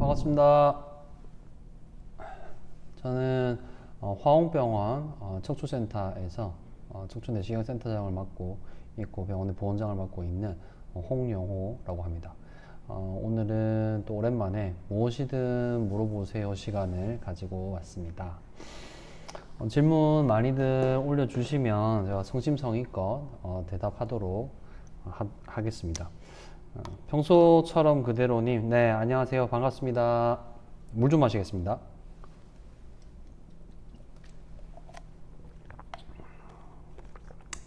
반갑습니다. 저는 화홍병원 척추센터에서 척추내시경센터장을 맡고 있고 병원의 보원장을 맡고 있는 홍영호라고 합니다. 오늘은 또 오랜만에 무엇이든 물어보세요 시간을 가지고 왔습니다. 질문 많이들 올려주시면 제가 성심성의껏 대답하도록 하겠습니다. 평소처럼 그대로님, 네, 안녕하세요. 반갑습니다. 물 좀 마시겠습니다.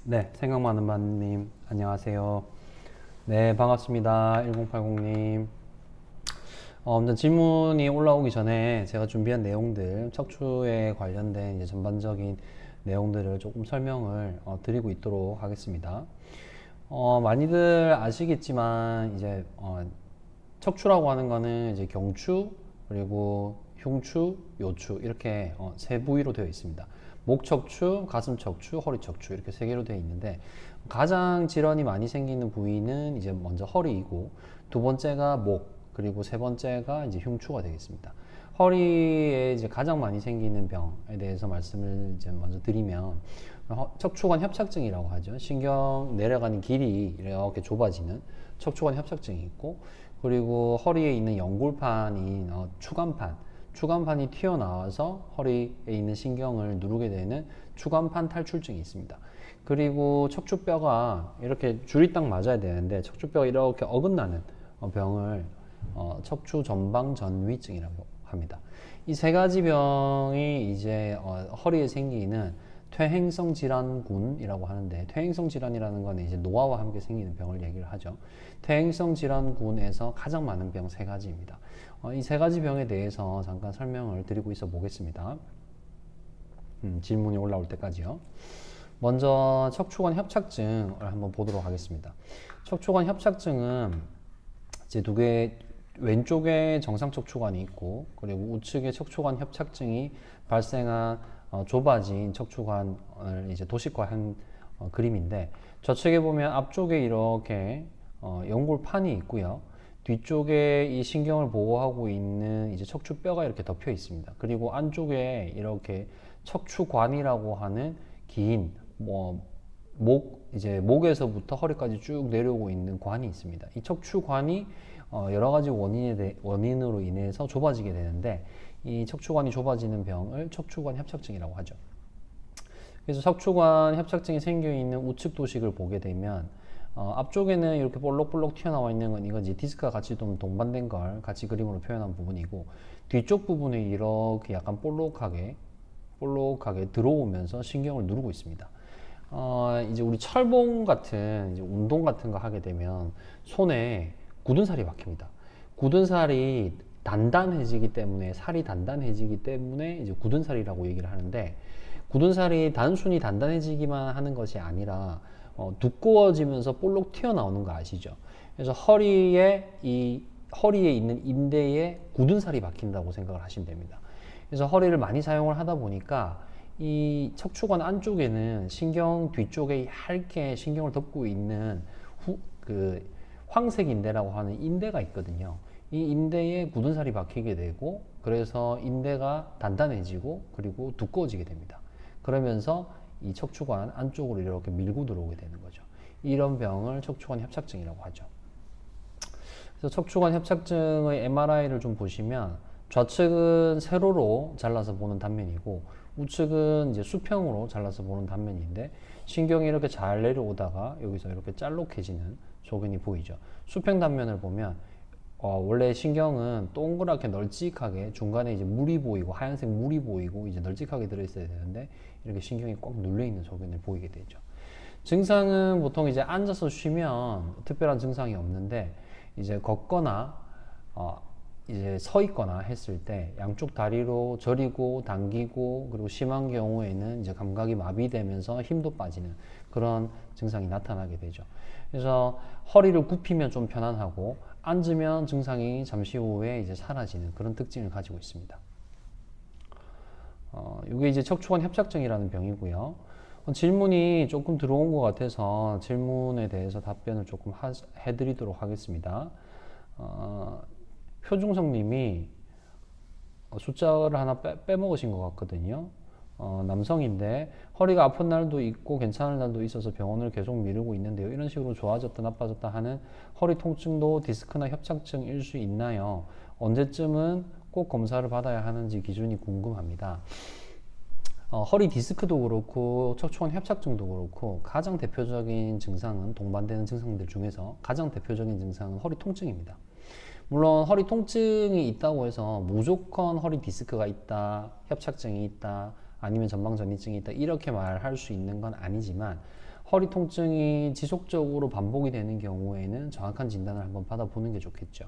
네, 생각 많은 반님, 안녕하세요. 네, 반갑습니다. 1080님. 먼저 질문이 올라오기 전에 제가 준비한 내용들, 척추에 관련된 이제 전반적인 내용들을 조금 설명을 드리고 있도록 하겠습니다. 많이들 아시겠지만 이제 척추라고 하는 거는 이제 경추 그리고 흉추, 요추 이렇게 세 부위로 되어 있습니다. 목 척추, 가슴 척추, 허리 척추 이렇게 세 개로 되어 있는데 가장 질환이 많이 생기는 부위는 이제 먼저 허리이고 두 번째가 목 그리고 세 번째가 이제 흉추가 되겠습니다. 허리에 이제 가장 많이 생기는 병에 대해서 말씀을 이제 먼저 드리면 척추관 협착증이라고 하죠. 신경 내려가는 길이 이렇게 좁아지는 척추관 협착증이 있고, 그리고 허리에 있는 연골판인 추간판이 튀어나와서 허리에 있는 신경을 누르게 되는 추간판 탈출증이 있습니다. 그리고 척추뼈가 이렇게 줄이 딱 맞아야 되는데 척추뼈가 이렇게 어긋나는 병을 척추 전방전위증이라고 합니다. 이 세 가지 병이 이제 허리에 생기는 퇴행성 질환군이라고 하는데, 퇴행성 질환이라는 건 이제 노화와 함께 생기는 병을 얘기를 하죠. 퇴행성 질환군에서 가장 많은 병 세 가지입니다. 이 세 가지 병에 대해서 잠깐 설명을 드리고 있어 보겠습니다. 질문이 올라올 때까지요. 먼저 척추관 협착증을 한번 보도록 하겠습니다. 척추관 협착증은 이제 두 개, 왼쪽에 정상 척추관이 있고 그리고 우측에 척추관 협착증이 발생한 좁아진 척추관을 이제 도식화한 그림인데, 좌측에 보면 앞쪽에 이렇게 연골판이 있고요. 뒤쪽에 이 신경을 보호하고 있는 이제 척추뼈가 이렇게 덮여 있습니다. 그리고 안쪽에 이렇게 척추관이라고 하는 긴 목에서부터 허리까지 쭉 내려오고 있는 관이 있습니다. 이 척추관이 여러 가지 원인으로 인해서 좁아지게 되는데, 이 척추관이 좁아지는 병을 척추관 협착증이라고 하죠. 그래서 척추관 협착증이 생겨 있는 우측 도식을 보게 되면 앞쪽에는 이렇게 볼록볼록 튀어나와 있는 건 이건 이제 디스크가 같이 좀 동반된 걸 같이 그림으로 표현한 부분이고, 뒤쪽 부분에 이렇게 약간 볼록하게 들어오면서 신경을 누르고 있습니다. 이제 우리 철봉 같은 이제 운동 같은 거 하게 되면 손에 굳은 살이 박힙니다. 굳은 살이 단단해지기 때문에, 살이 단단해지기 때문에 이제 굳은 살이라고 얘기를 하는데, 굳은 살이 단순히 단단해지기만 하는 것이 아니라 두꺼워지면서 볼록 튀어나오는 거 아시죠? 그래서 허리에 있는 인대에 굳은 살이 박힌다고 생각을 하시면 됩니다. 그래서 허리를 많이 사용을 하다 보니까 이 척추관 안쪽에는 신경 뒤쪽에 얇게 신경을 덮고 있는 황색 인대라고 하는 인대가 있거든요. 이 인대에 굳은 살이 박히게 되고, 그래서 인대가 단단해지고 그리고 두꺼워지게 됩니다. 그러면서 이 척추관 안쪽으로 이렇게 밀고 들어오게 되는 거죠. 이런 병을 척추관 협착증이라고 하죠. 그래서 척추관 협착증의 MRI를 좀 보시면 좌측은 세로로 잘라서 보는 단면이고 우측은 이제 수평으로 잘라서 보는 단면인데, 신경이 이렇게 잘 내려오다가 여기서 이렇게 짤록해지는 소견이 보이죠. 수평 단면을 보면 원래 신경은 동그랗게 널찍하게 중간에 이제 물이 보이고 하얀색 물이 보이고 이제 널찍하게 들어있어야 되는데 이렇게 신경이 꽉 눌려있는 소견을 보이게 되죠. 증상은 보통 이제 앉아서 쉬면 특별한 증상이 없는데, 이제 걷거나 이제 서 있거나 했을 때 양쪽 다리로 저리고 당기고, 그리고 심한 경우에는 이제 감각이 마비되면서 힘도 빠지는 그런 증상이 나타나게 되죠. 그래서 허리를 굽히면 좀 편안하고 앉으면 증상이 잠시 후에 이제 사라지는 그런 특징을 가지고 있습니다. 이게 이제 척추관 협착증이라는 병이고요. 질문이 조금 들어온 것 같아서 질문에 대해서 답변을 조금 해드리도록 하겠습니다. 표중성님이 숫자를 하나 빼먹으신 것 같거든요. 남성인데 허리가 아픈 날도 있고 괜찮은 날도 있어서 병원을 계속 미루고 있는데요. 이런 식으로 좋아졌다 나빠졌다 하는 허리 통증도 디스크나 협착증일 수 있나요? 언제쯤은 꼭 검사를 받아야 하는지 기준이 궁금합니다. 허리 디스크도 그렇고 척추관 협착증도 그렇고 가장 대표적인 증상은 동반되는 증상들 중에서 가장 대표적인 증상은 허리 통증입니다. 물론 허리 통증이 있다고 해서 무조건 허리 디스크가 있다, 협착증이 있다, 아니면 전방전이증이 있다 이렇게 말할 수 있는 건 아니지만 허리 통증이 지속적으로 반복이 되는 경우에는 정확한 진단을 한번 받아보는 게 좋겠죠.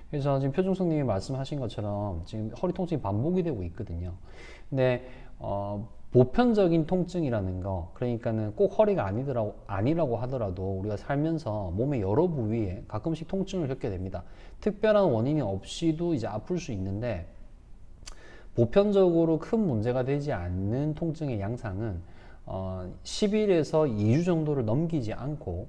그래서 지금 표중성님이 말씀하신 것처럼 지금 허리 통증이 반복이 되고 있거든요. 근데 보편적인 통증이라는 거, 그러니까는 꼭 허리가 아니라고 하더라도 우리가 살면서 몸의 여러 부위에 가끔씩 통증을 겪게 됩니다. 특별한 원인이 없이도 이제 아플 수 있는데 보편적으로 큰 문제가 되지 않는 통증의 양상은 10일에서 2주 정도를 넘기지 않고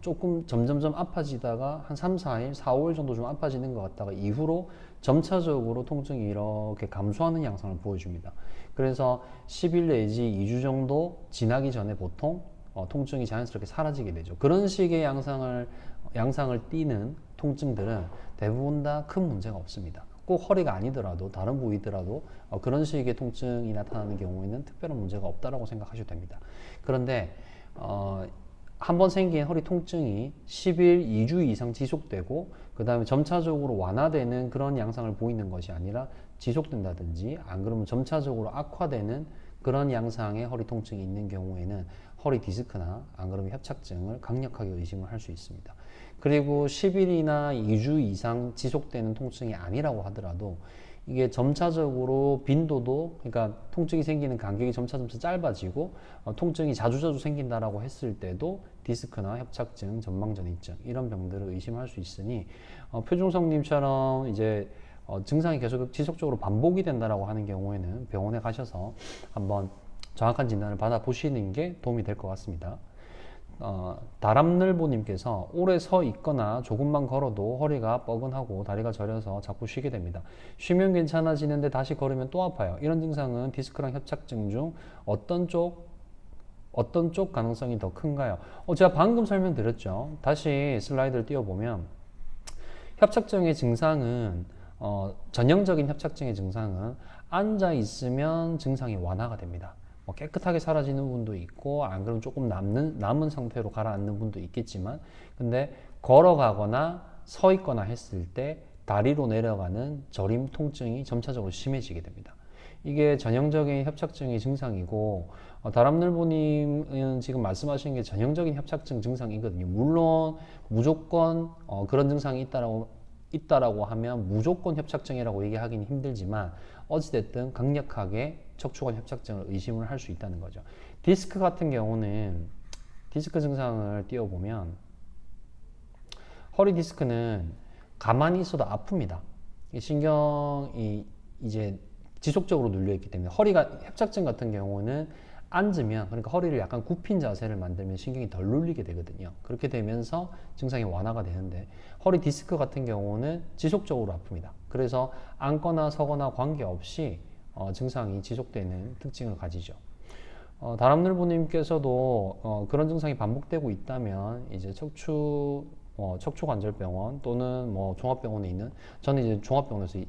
조금 점점점 아파지다가 한 3, 4일, 4, 5일 정도 좀 아파지는 것 같다가 이후로 점차적으로 통증이 이렇게 감소하는 양상을 보여줍니다. 그래서 10일 내지 2주 정도 지나기 전에 보통 통증이 자연스럽게 사라지게 되죠. 그런 식의 양상을 띠는 통증들은 대부분 다 큰 문제가 없습니다. 꼭 허리가 아니더라도 다른 부위더라도 그런 식의 통증이 나타나는 경우에는 특별한 문제가 없다라고 생각하셔도 됩니다. 그런데 한번 생긴 허리 통증이 10일, 2주 이상 지속되고 그 다음에 점차적으로 완화되는 그런 양상을 보이는 것이 아니라 지속된다든지 안 그러면 점차적으로 악화되는 그런 양상의 허리 통증이 있는 경우에는 허리 디스크나 안 그러면 협착증을 강력하게 의심을 할 수 있습니다. 그리고 10일이나 2주 이상 지속되는 통증이 아니라고 하더라도 이게 점차적으로 빈도도, 그러니까 통증이 생기는 간격이 점차 짧아지고 통증이 자주자주 생긴다라고 했을 때도 디스크나 협착증, 전방전이증 이런 병들을 의심할 수 있으니 표중성님처럼 이제 증상이 계속 지속적으로 반복이 된다라고 하는 경우에는 병원에 가셔서 한번 정확한 진단을 받아보시는 게 도움이 될 것 같습니다. 다람늘보님께서 오래 서 있거나 조금만 걸어도 허리가 뻐근하고 다리가 저려서 자꾸 쉬게 됩니다. 쉬면 괜찮아지는데 다시 걸으면 또 아파요. 이런 증상은 디스크랑 협착증 중 어떤 쪽 가능성이 더 큰가요? 제가 방금 설명드렸죠. 다시 슬라이드를 띄워보면 협착증의 증상은 전형적인 협착증의 증상은 앉아 있으면 증상이 완화가 됩니다. 깨끗하게 사라지는 분도 있고 안 그러면 조금 남은 상태로 가라앉는 분도 있겠지만 근데 걸어가거나 서 있거나 했을 때 다리로 내려가는 저림 통증이 점차적으로 심해지게 됩니다. 이게 전형적인 협착증의 증상이고 다람늘보님은 지금 말씀하신 게 전형적인 협착증 증상이거든요. 물론 무조건 그런 증상이 있다라고 하면 무조건 협착증이라고 얘기하기는 힘들지만 어찌됐든 강력하게 척추관 협착증을 의심을 할 수 있다는 거죠. 디스크 같은 경우는 디스크 증상을 띄워보면 허리 디스크는 가만히 있어도 아픕니다. 신경이 이제 지속적으로 눌려있기 때문에 허리가 협착증 같은 경우는 앉으면 그러니까 허리를 약간 굽힌 자세를 만들면 신경이 덜 눌리게 되거든요. 그렇게 되면서 증상이 완화가 되는데 허리 디스크 같은 경우는 지속적으로 아픕니다. 그래서 앉거나 서거나 관계없이 증상이 지속되는 특징을 가지죠. 다람늘보님께서도 그런 증상이 반복되고 있다면 이제 척추관절병원 또는 종합병원에 있는 저는 이제 종합병원에서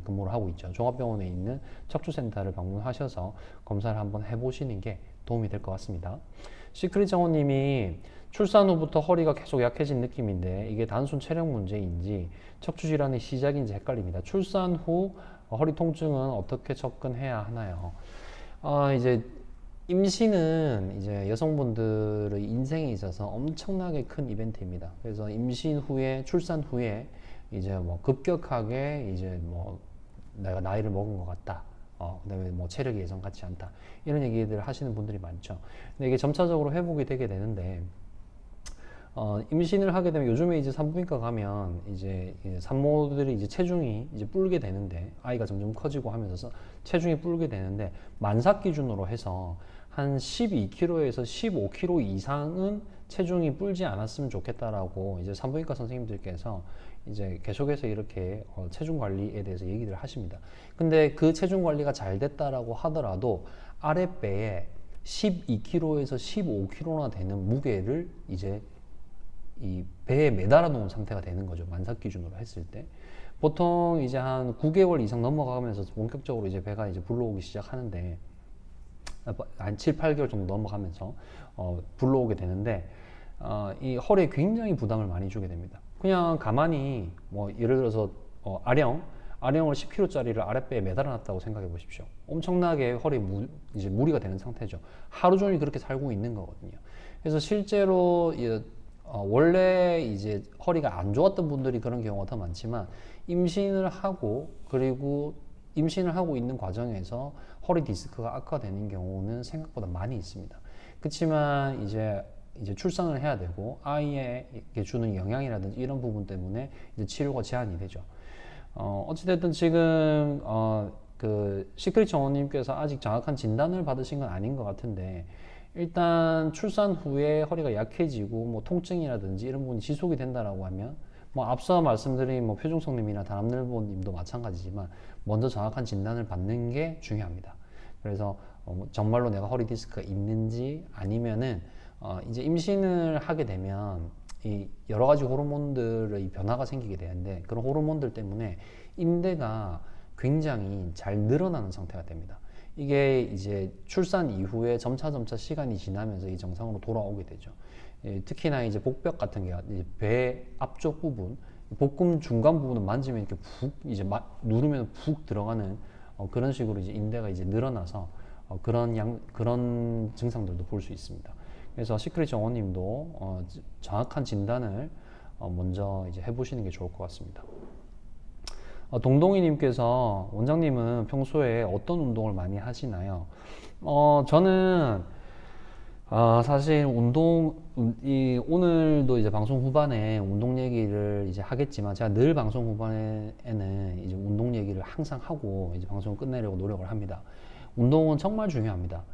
근무를 하고 있죠. 종합병원에 있는 척추센터를 방문하셔서 검사를 한번 해보시는 게 도움이 될 것 같습니다. 시크릿 정호님이 출산 후부터 허리가 계속 약해진 느낌인데 이게 단순 체력 문제인지 척추질환의 시작인지 헷갈립니다. 출산 후 허리 통증은 어떻게 접근해야 하나요? 이제 임신은 이제 여성분들의 인생에 있어서 엄청나게 큰 이벤트입니다. 그래서 임신 후에, 출산 후에 이제 급격하게 이제 내가 나이를 먹은 것 같다. 그다음에 체력이 예전 같지 않다. 이런 얘기들 하시는 분들이 많죠. 근데 이게 점차적으로 회복이 되게 되는데, 임신을 하게 되면 요즘에 이제 산부인과 가면 이제 산모들이 이제 체중이 이제 불게 되는데 아이가 점점 커지고 하면서 체중이 불게 되는데 만삭 기준으로 해서 한 12kg에서 15kg 이상은 체중이 불지 않았으면 좋겠다라고 이제 산부인과 선생님들께서 이제 계속해서 이렇게 체중 관리에 대해서 얘기를 하십니다. 근데 그 체중 관리가 잘 됐다라고 하더라도 아랫배에 12kg에서 15kg나 되는 무게를 이제 이 배에 매달아 놓은 상태가 되는 거죠. 만삭 기준으로 했을 때. 보통 이제 한 9개월 이상 넘어가면서 본격적으로 이제 배가 이제 불러오기 시작하는데, 한 7, 8개월 정도 넘어가면서 불러오게 되는데, 이 허리에 굉장히 부담을 많이 주게 됩니다. 그냥 가만히 뭐 예를 들어서 아령을 10kg짜리를 아랫배에 매달아 놨다고 생각해 보십시오. 엄청나게 허리에 이제 무리가 되는 상태죠. 하루 종일 그렇게 살고 있는 거거든요. 그래서 실제로 원래 이제 허리가 안 좋았던 분들이 그런 경우가 더 많지만, 임신을 하고 그리고 임신을 하고 있는 과정에서 허리 디스크가 악화되는 경우는 생각보다 많이 있습니다. 그렇지만 이제 출산을 해야 되고 아이에게 주는 영향이라든지 이런 부분 때문에 이제 치료가 제한이 되죠. 어찌됐든 지금 그 시크릿 정원님께서 아직 정확한 진단을 받으신 건 아닌 것 같은데, 일단 출산 후에 허리가 약해지고 뭐 통증이라든지 이런 부분이 지속이 된다라고 하면, 뭐 앞서 말씀드린 뭐 표중성님이나 다람늘보님도 마찬가지지만 먼저 정확한 진단을 받는 게 중요합니다. 그래서 정말로 내가 허리 디스크가 있는지, 아니면은 이제 임신을 하게 되면 이 여러 가지 호르몬들의 변화가 생기게 되는데, 그런 호르몬들 때문에 인대가 굉장히 잘 늘어나는 상태가 됩니다. 이게 이제 출산 이후에 점차 시간이 지나면서 이 정상으로 돌아오게 되죠. 특히나 이제 복벽 같은 게 이제 배 앞쪽 부분, 복근 중간 부분을 만지면 이렇게 푹 이제 누르면 푹 들어가는 그런 식으로 이제 인대가 이제 늘어나서 그런 증상들도 볼 수 있습니다. 그래서 시크릿 정원님도 정확한 진단을 먼저 이제 해보시는 게 좋을 것 같습니다. 동동이님께서 원장님은 평소에 어떤 운동을 많이 하시나요? 저는 사실 오늘도 이제 방송 후반에 운동 얘기를 이제 하겠지만, 제가 늘 방송 후반에는 이제 운동 얘기를 항상 하고 이제 방송을 끝내려고 노력을 합니다. 운동은 정말 중요합니다.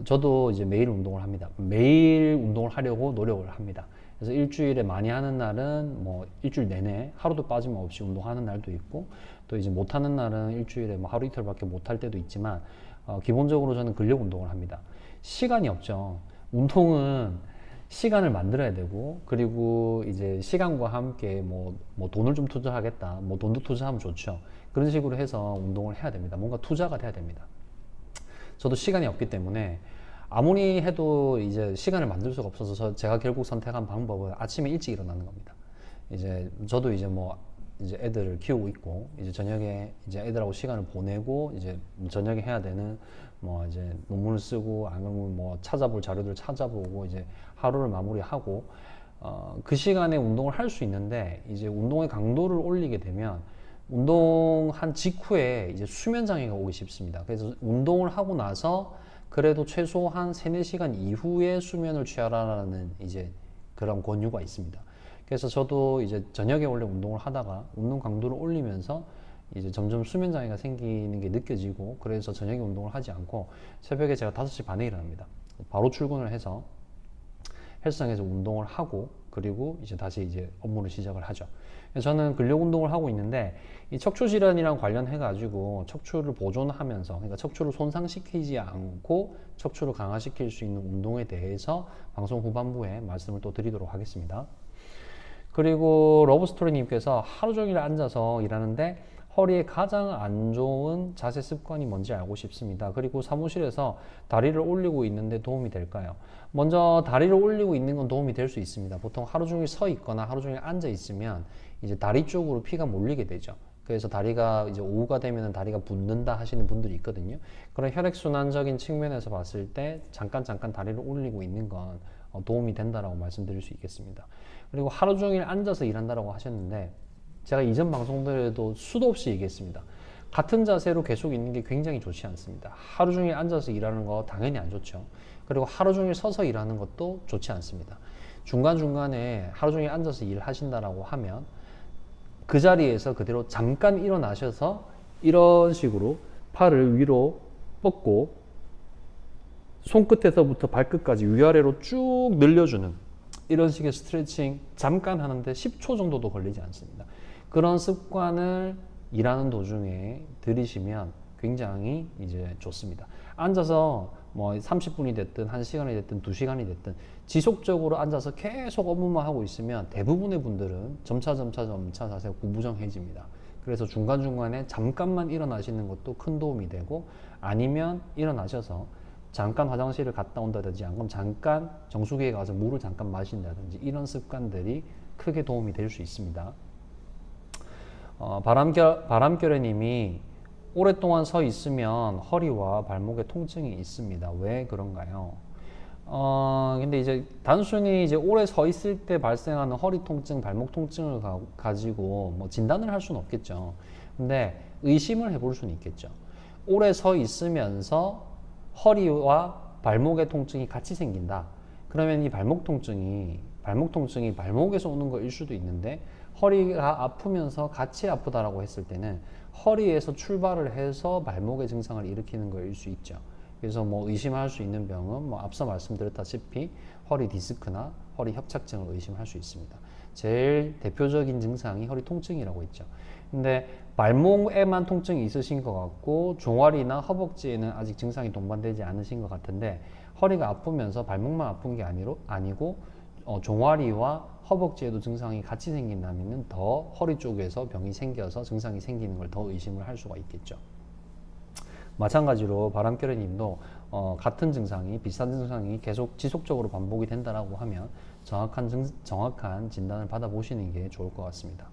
저도 이제 매일 운동을 합니다. 매일 운동을 하려고 노력을 합니다. 그래서 일주일에 많이 하는 날은 뭐 일주일 내내 하루도 빠짐없이 운동하는 날도 있고, 또 이제 못하는 날은 일주일에 뭐 하루 이틀밖에 못할 때도 있지만, 기본적으로 저는 근력 운동을 합니다. 시간이 없죠. 운동은 시간을 만들어야 되고, 그리고 이제 시간과 함께 뭐 돈을 좀 투자하겠다, 뭐 돈도 투자하면 좋죠. 그런 식으로 해서 운동을 해야 됩니다. 뭔가 투자가 돼야 됩니다. 저도 시간이 없기 때문에 아무리 해도 이제 시간을 만들 수가 없어서 제가 결국 선택한 방법은 아침에 일찍 일어나는 겁니다. 이제 저도 이제 뭐 이제 애들을 키우고 있고, 이제 저녁에 이제 애들하고 시간을 보내고, 이제 저녁에 해야 되는 뭐 이제 논문을 쓰고, 아니면 뭐 찾아볼 자료들 찾아보고 이제 하루를 마무리하고, 그 시간에 운동을 할 수 있는데, 이제 운동의 강도를 올리게 되면 운동한 직후에 이제 수면 장애가 오기 쉽습니다. 그래서 운동을 하고 나서 그래도 최소한 3-4시간 이후에 수면을 취하라는 이제 그런 권유가 있습니다. 그래서 저도 이제 저녁에 원래 운동을 하다가 운동 강도를 올리면서 이제 점점 수면 장애가 생기는 게 느껴지고, 그래서 저녁에 운동을 하지 않고 새벽에 제가 5시 반에 일어납니다. 바로 출근을 해서 헬스장에서 운동을 하고, 그리고 이제 다시 이제 업무를 시작을 하죠. 저는 근력 운동을 하고 있는데, 이 척추 질환이랑 관련해 가지고 척추를 보존하면서, 그러니까 척추를 손상시키지 않고 척추를 강화시킬 수 있는 운동에 대해서 방송 후반부에 말씀을 또 드리도록 하겠습니다. 그리고 러브스토리님께서 하루 종일 앉아서 일하는데 허리에 가장 안 좋은 자세 습관이 뭔지 알고 싶습니다. 그리고 사무실에서 다리를 올리고 있는데 도움이 될까요? 먼저 다리를 올리고 있는 건 도움이 될 수 있습니다. 보통 하루 종일 서 있거나 하루 종일 앉아 있으면 이제 다리 쪽으로 피가 몰리게 되죠. 그래서 다리가 이제 오후가 되면 다리가 붓는다 하시는 분들이 있거든요. 그런 혈액순환적인 측면에서 봤을 때 잠깐 다리를 올리고 있는 건 도움이 된다라고 말씀드릴 수 있겠습니다. 그리고 하루 종일 앉아서 일한다라고 하셨는데, 제가 이전 방송들에도 수도 없이 얘기했습니다. 같은 자세로 계속 있는 게 굉장히 좋지 않습니다. 하루 종일 앉아서 일하는 거 당연히 안 좋죠. 그리고 하루 종일 서서 일하는 것도 좋지 않습니다. 중간중간에 하루 종일 앉아서 일하신다라고 하면 그 자리에서 그대로 잠깐 일어나셔서 이런 식으로 팔을 위로 뻗고 손끝에서부터 발끝까지 위아래로 쭉 늘려주는 이런 식의 스트레칭 잠깐 하는데 10초 정도도 걸리지 않습니다. 그런 습관을 일하는 도중에 들이시면 굉장히 이제 좋습니다. 앉아서 뭐 30분이 됐든 1시간이 됐든 2시간이 됐든 지속적으로 앉아서 계속 업무만 하고 있으면 대부분의 분들은 점차 자세가 구부정해집니다. 그래서 중간중간에 잠깐만 일어나시는 것도 큰 도움이 되고, 아니면 일어나셔서 잠깐 화장실을 갔다 온다든지, 안 그러면 잠깐 정수기에 가서 물을 잠깐 마신다든지, 이런 습관들이 크게 도움이 될 수 있습니다. 바람결에 님이 오랫동안 서 있으면 허리와 발목에 통증이 있습니다. 왜 그런가요? 근데 이제 단순히 이제 오래 서 있을 때 발생하는 허리 통증, 발목 통증을 가지고 뭐 진단을 할 수는 없겠죠. 근데 의심을 해볼 수는 있겠죠. 오래 서 있으면서 허리와 발목의 통증이 같이 생긴다. 그러면 이 발목 통증이 발목에서 오는 거일 수도 있는데, 허리가 아프면서 같이 아프다라고 했을 때는 허리에서 출발을 해서 발목의 증상을 일으키는 거일 수 있죠. 그래서 뭐 의심할 수 있는 병은 뭐 앞서 말씀드렸다시피 허리 디스크나 허리 협착증을 의심할 수 있습니다. 제일 대표적인 증상이 허리 통증이라고 했죠. 근데 발목에만 통증이 있으신 것 같고 종아리나 허벅지에는 아직 증상이 동반되지 않으신 것 같은데, 허리가 아프면서 발목만 아픈 게 아니고 종아리와 허벅지에도 증상이 같이 생긴다면 더 허리 쪽에서 병이 생겨서 증상이 생기는 걸 더 의심을 할 수가 있겠죠. 마찬가지로 바람결의 님도 같은 증상이, 비슷한 증상이 계속 지속적으로 반복이 된다라고 하면 정확한 진단을 받아보시는 게 좋을 것 같습니다.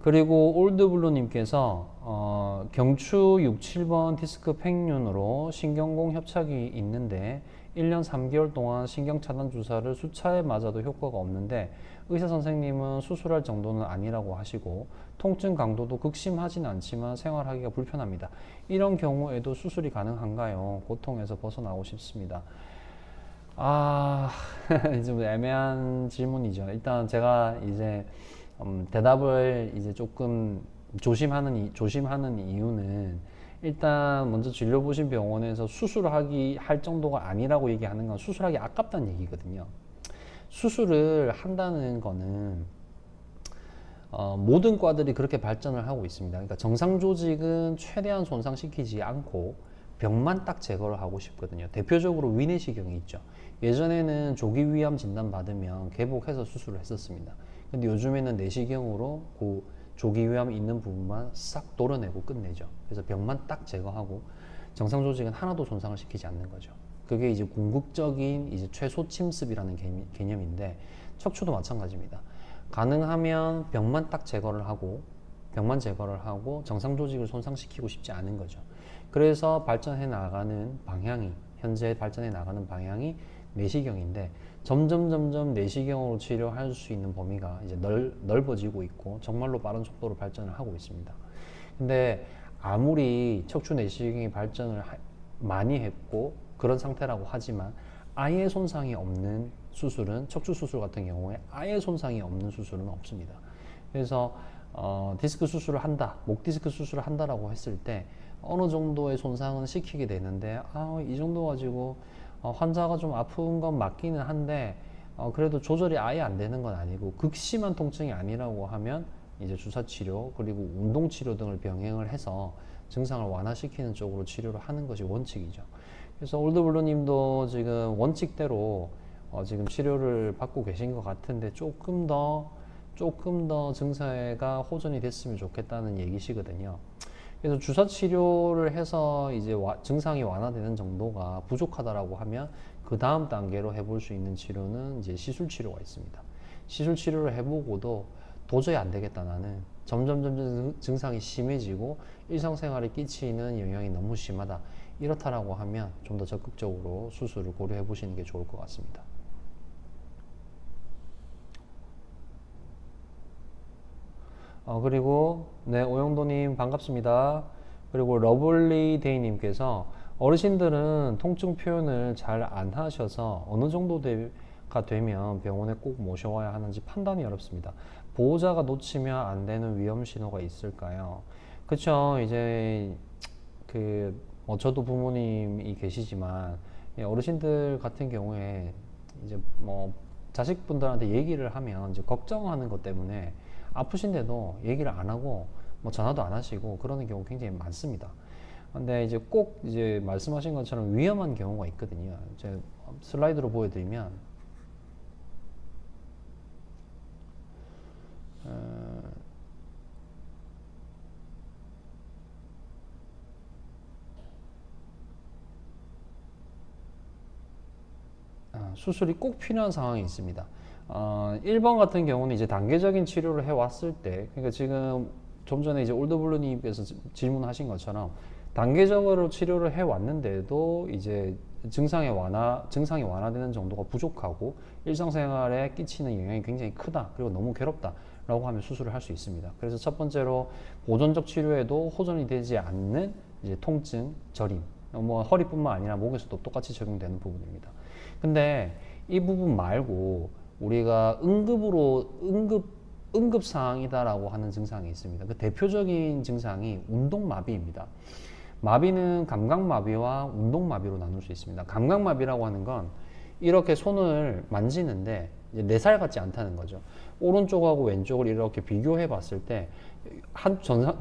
그리고 올드블루님께서 경추 6, 7번 디스크 팽윤으로 신경공 협착이 있는데 1년 3개월 동안 신경차단 주사를 수차에 맞아도 효과가 없는데 의사 선생님은 수술할 정도는 아니라고 하시고 통증 강도도 극심하진 않지만 생활하기가 불편합니다. 이런 경우에도 수술이 가능한가요? 고통에서 벗어나고 싶습니다. 좀 애매한 질문이죠. 일단 제가 이제 대답을 이제 조금 조심하는 이유는, 일단 먼저 진료 보신 병원에서 할 정도가 아니라고 얘기하는 건 수술하기 아깝다는 얘기거든요. 수술을 한다는 거는 모든 과들이 그렇게 발전을 하고 있습니다. 그러니까 정상 조직은 최대한 손상시키지 않고 병만 딱 제거를 하고 싶거든요. 대표적으로 위내시경이 있죠. 예전에는 조기 위암 진단 받으면 개복해서 수술을 했었습니다. 근데 요즘에는 내시경으로 그 조기 위암이 있는 부분만 싹 도려내고 끝내죠. 그래서 병만 딱 제거하고 정상 조직은 하나도 손상을 시키지 않는 거죠. 그게 이제 궁극적인 이제 최소 침습이라는 개념인데, 척추도 마찬가지입니다. 가능하면 병만 제거를 하고 정상 조직을 손상시키고 싶지 않은 거죠. 그래서 현재 발전해 나가는 방향이 내시경인데, 점점 내시경으로 치료할 수 있는 범위가 이제 넓어지고 있고 정말로 빠른 속도로 발전을 하고 있습니다. 근데 아무리 척추 내시경이 발전을 많이 했고 그런 상태라고 하지만 아예 손상이 없는 수술은, 척추 수술 같은 경우에 아예 손상이 없는 수술은 없습니다. 그래서 디스크 수술을 한다, 목 디스크 수술을 한다라고 했을 때 어느 정도의 손상은 시키게 되는데, 이 정도 가지고 환자가 좀 아픈 건 맞기는 한데 그래도 조절이 아예 안 되는 건 아니고 극심한 통증이 아니라고 하면 이제 주사 치료 그리고 운동 치료 등을 병행을 해서 증상을 완화시키는 쪽으로 치료를 하는 것이 원칙이죠. 그래서 올드블루 님도 지금 원칙대로 지금 치료를 받고 계신 것 같은데 조금 더 증세가 호전이 됐으면 좋겠다는 얘기시거든요. 그래서 주사 치료를 해서 이제 증상이 완화되는 정도가 부족하다라고 하면 그 다음 단계로 해볼 수 있는 치료는 이제 시술 치료가 있습니다. 시술 치료를 해보고도 도저히 안 되겠다, 나는 점점 증상이 심해지고 일상생활에 끼치는 영향이 너무 심하다, 이렇다라고 하면 좀 더 적극적으로 수술을 고려해 보시는 게 좋을 것 같습니다. 그리고 오영도님 반갑습니다. 그리고 러블리데이님께서 어르신들은 통증 표현을 잘 안 하셔서 어느 정도가 되면 병원에 꼭 모셔와야 하는지 판단이 어렵습니다. 보호자가 놓치면 안 되는 위험 신호가 있을까요? 그쵸. 이제 저도 부모님이 계시지만 예, 어르신들 같은 경우에 이제 뭐 자식분들한테 얘기를 하면 이제 걱정하는 것 때문에 아프신데도 얘기를 안 하고 뭐 전화도 안 하시고 그러는 경우 굉장히 많습니다. 근데 이제 꼭 이제 말씀하신 것처럼 위험한 경우가 있거든요. 제가 슬라이드로 보여드리면 수술이 꼭 필요한 상황이 있습니다. 1번 같은 경우는 이제 단계적인 치료를 해왔을 때, 그러니까 지금 좀 전에 이제 올드블루님께서 질문하신 것처럼 단계적으로 치료를 해왔는데도 이제 증상이 완화되는 정도가 부족하고 일상생활에 끼치는 영향이 굉장히 크다. 그리고 너무 괴롭다. 라고 하면 수술을 할 수 있습니다. 그래서 첫 번째로 보존적 치료에도 호전이 되지 않는 이제 통증, 저림, 뭐 허리뿐만 아니라 목에서도 똑같이 적용되는 부분입니다. 근데 이 부분 말고 우리가 응급 사항이다라고 하는 증상이 있습니다. 그 대표적인 증상이 운동마비입니다. 마비는 감각마비와 운동마비로 나눌 수 있습니다. 감각마비라고 하는 건 이렇게 손을 만지는데 내 살 같지 않다는 거죠. 오른쪽하고 왼쪽을 이렇게 비교해 봤을 때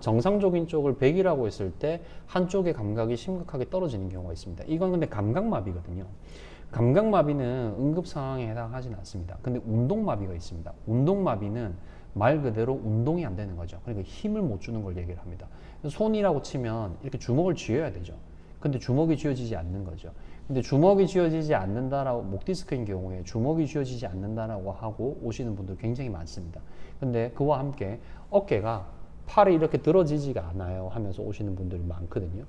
정상적인 쪽을 100이라고 했을 때 한쪽의 감각이 심각하게 떨어지는 경우가 있습니다. 이건 근데 감각마비거든요. 감각마비는 응급 상황에 해당하지는 않습니다. 근데 운동마비가 있습니다. 운동마비는 말 그대로 운동이 안 되는 거죠. 그러니까 힘을 못 주는 걸 얘기를 합니다. 손이라고 치면 이렇게 주먹을 쥐어야 되죠. 근데 주먹이 쥐어지지 않는 거죠. 근데 주먹이 쥐어지지 않는다라고, 목 디스크인 경우에 주먹이 쥐어지지 않는다라고 하고 오시는 분들 굉장히 많습니다. 근데 그와 함께 어깨가 팔이 이렇게 들어지지가 않아요 하면서 오시는 분들이 많거든요.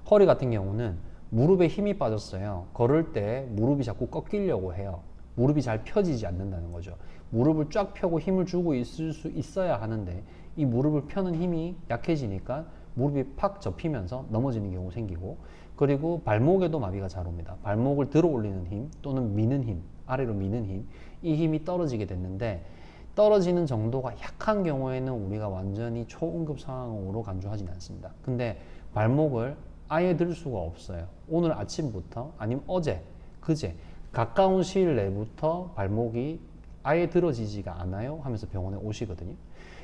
허리 같은 경우는 무릎에 힘이 빠졌어요. 걸을 때 무릎이 자꾸 꺾이려고 해요. 무릎이 잘 펴지지 않는다는 거죠. 무릎을 쫙 펴고 힘을 주고 있을 수 있어야 하는데 이 무릎을 펴는 힘이 약해지니까 무릎이 팍 접히면서 넘어지는 경우 생기고, 그리고 발목에도 마비가 잘 옵니다. 발목을 들어 올리는 힘 또는 미는 힘, 아래로 미는 힘, 이 힘이 떨어지게 됐는데 떨어지는 정도가 약한 경우에는 우리가 완전히 초응급 상황으로 간주하지는 않습니다. 근데 발목을 아예 들 수가 없어요. 오늘 아침부터 아니면 어제, 그제 가까운 시일 내부터 발목이 아예 들어지지가 않아요 하면서 병원에 오시거든요.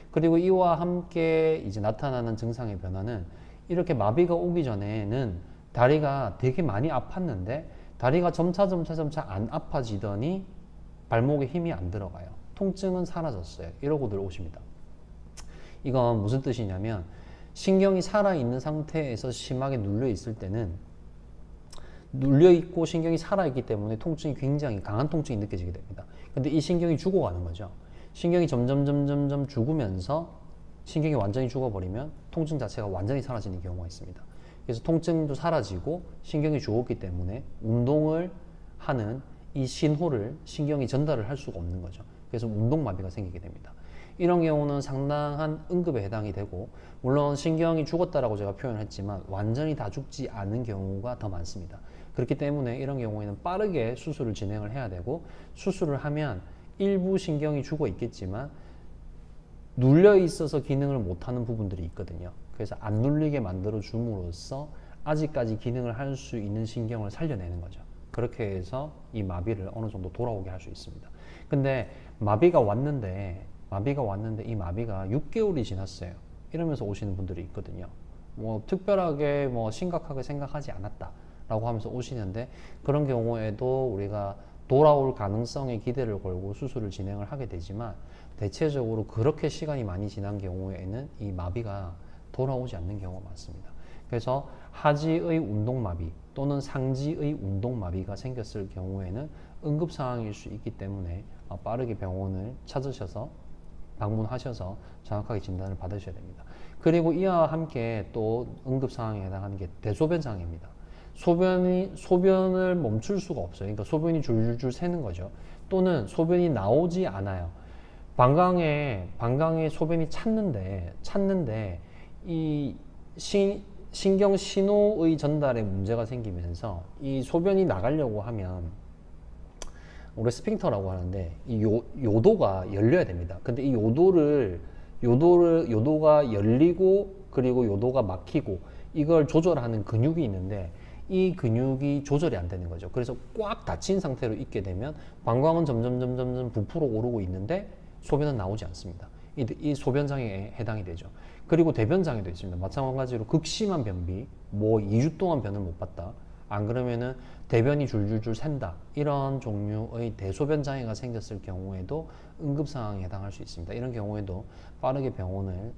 그리고 이와 함께 이제 나타나는 증상의 변화는 이렇게 마비가 오기 전에는 다리가 되게 많이 아팠는데 다리가 점차 안 아파지더니 발목에 힘이 안 들어가요. 통증은 사라졌어요. 이러고들 오십니다. 이건 무슨 뜻이냐면 신경이 살아있는 상태에서 심하게 눌려있을 때는 눌려있고 신경이 살아있기 때문에 통증이 굉장히 강한 통증이 느껴지게 됩니다. 근데 이 신경이 죽어가는 거죠. 신경이 점점 죽으면서 신경이 완전히 죽어버리면 통증 자체가 완전히 사라지는 경우가 있습니다. 그래서 통증도 사라지고 신경이 죽었기 때문에 운동을 하는 이 신호를 신경이 전달을 할 수가 없는 거죠. 그래서 운동마비가 생기게 됩니다. 이런 경우는 상당한 응급에 해당이 되고, 물론 신경이 죽었다라고 제가 표현했지만 완전히 다 죽지 않은 경우가 더 많습니다. 그렇기 때문에 이런 경우에는 빠르게 수술을 진행을 해야 되고, 수술을 하면 일부 신경이 죽어 있겠지만 눌려 있어서 기능을 못하는 부분들이 있거든요. 그래서 안 눌리게 만들어 줌으로써 아직까지 기능을 할 수 있는 신경을 살려내는 거죠. 그렇게 해서 이 마비를 어느 정도 돌아오게 할 수 있습니다. 근데 마비가 왔는데 이 마비가 6개월이 지났어요. 이러면서 오시는 분들이 있거든요. 뭐 특별하게 뭐 심각하게 생각하지 않았다라고 하면서 오시는데, 그런 경우에도 우리가 돌아올 가능성에 기대를 걸고 수술을 진행을 하게 되지만 대체적으로 그렇게 시간이 많이 지난 경우에는 이 마비가 돌아오지 않는 경우가 많습니다. 그래서 하지의 운동마비 또는 상지의 운동마비가 생겼을 경우에는 응급상황일 수 있기 때문에 빠르게 병원을 찾으셔서 방문하셔서 정확하게 진단을 받으셔야 됩니다. 그리고 이와 함께 또 응급상황에 해당하는 게 대소변 장애입니다. 소변을 멈출 수가 없어요. 그러니까 소변이 줄줄 새는 거죠. 또는 소변이 나오지 않아요. 방광에 소변이 찼는데 이 신경 신호의 전달에 문제가 생기면서 이 소변이 나가려고 하면 우리 스핑터라고 하는데 이 요도가 열려야 됩니다. 근데 이 요도가 열리고 그리고 요도가 막히고 이걸 조절하는 근육이 있는데 이 근육이 조절이 안 되는 거죠. 그래서 꽉 닫힌 상태로 있게 되면 방광은 점점 부풀어 오르고 있는데 소변은 나오지 않습니다. 이 소변장애에 해당이 되죠. 그리고 대변장애도 있습니다. 마찬가지로 극심한 변비, 뭐 2주 동안 변을 못 봤다. 안 그러면은 대변이 줄줄줄 샌다. 이런 종류의 대소변 장애가 생겼을 경우에도 응급 상황에 해당할 수 있습니다. 이런 경우에도 빠르게 병원을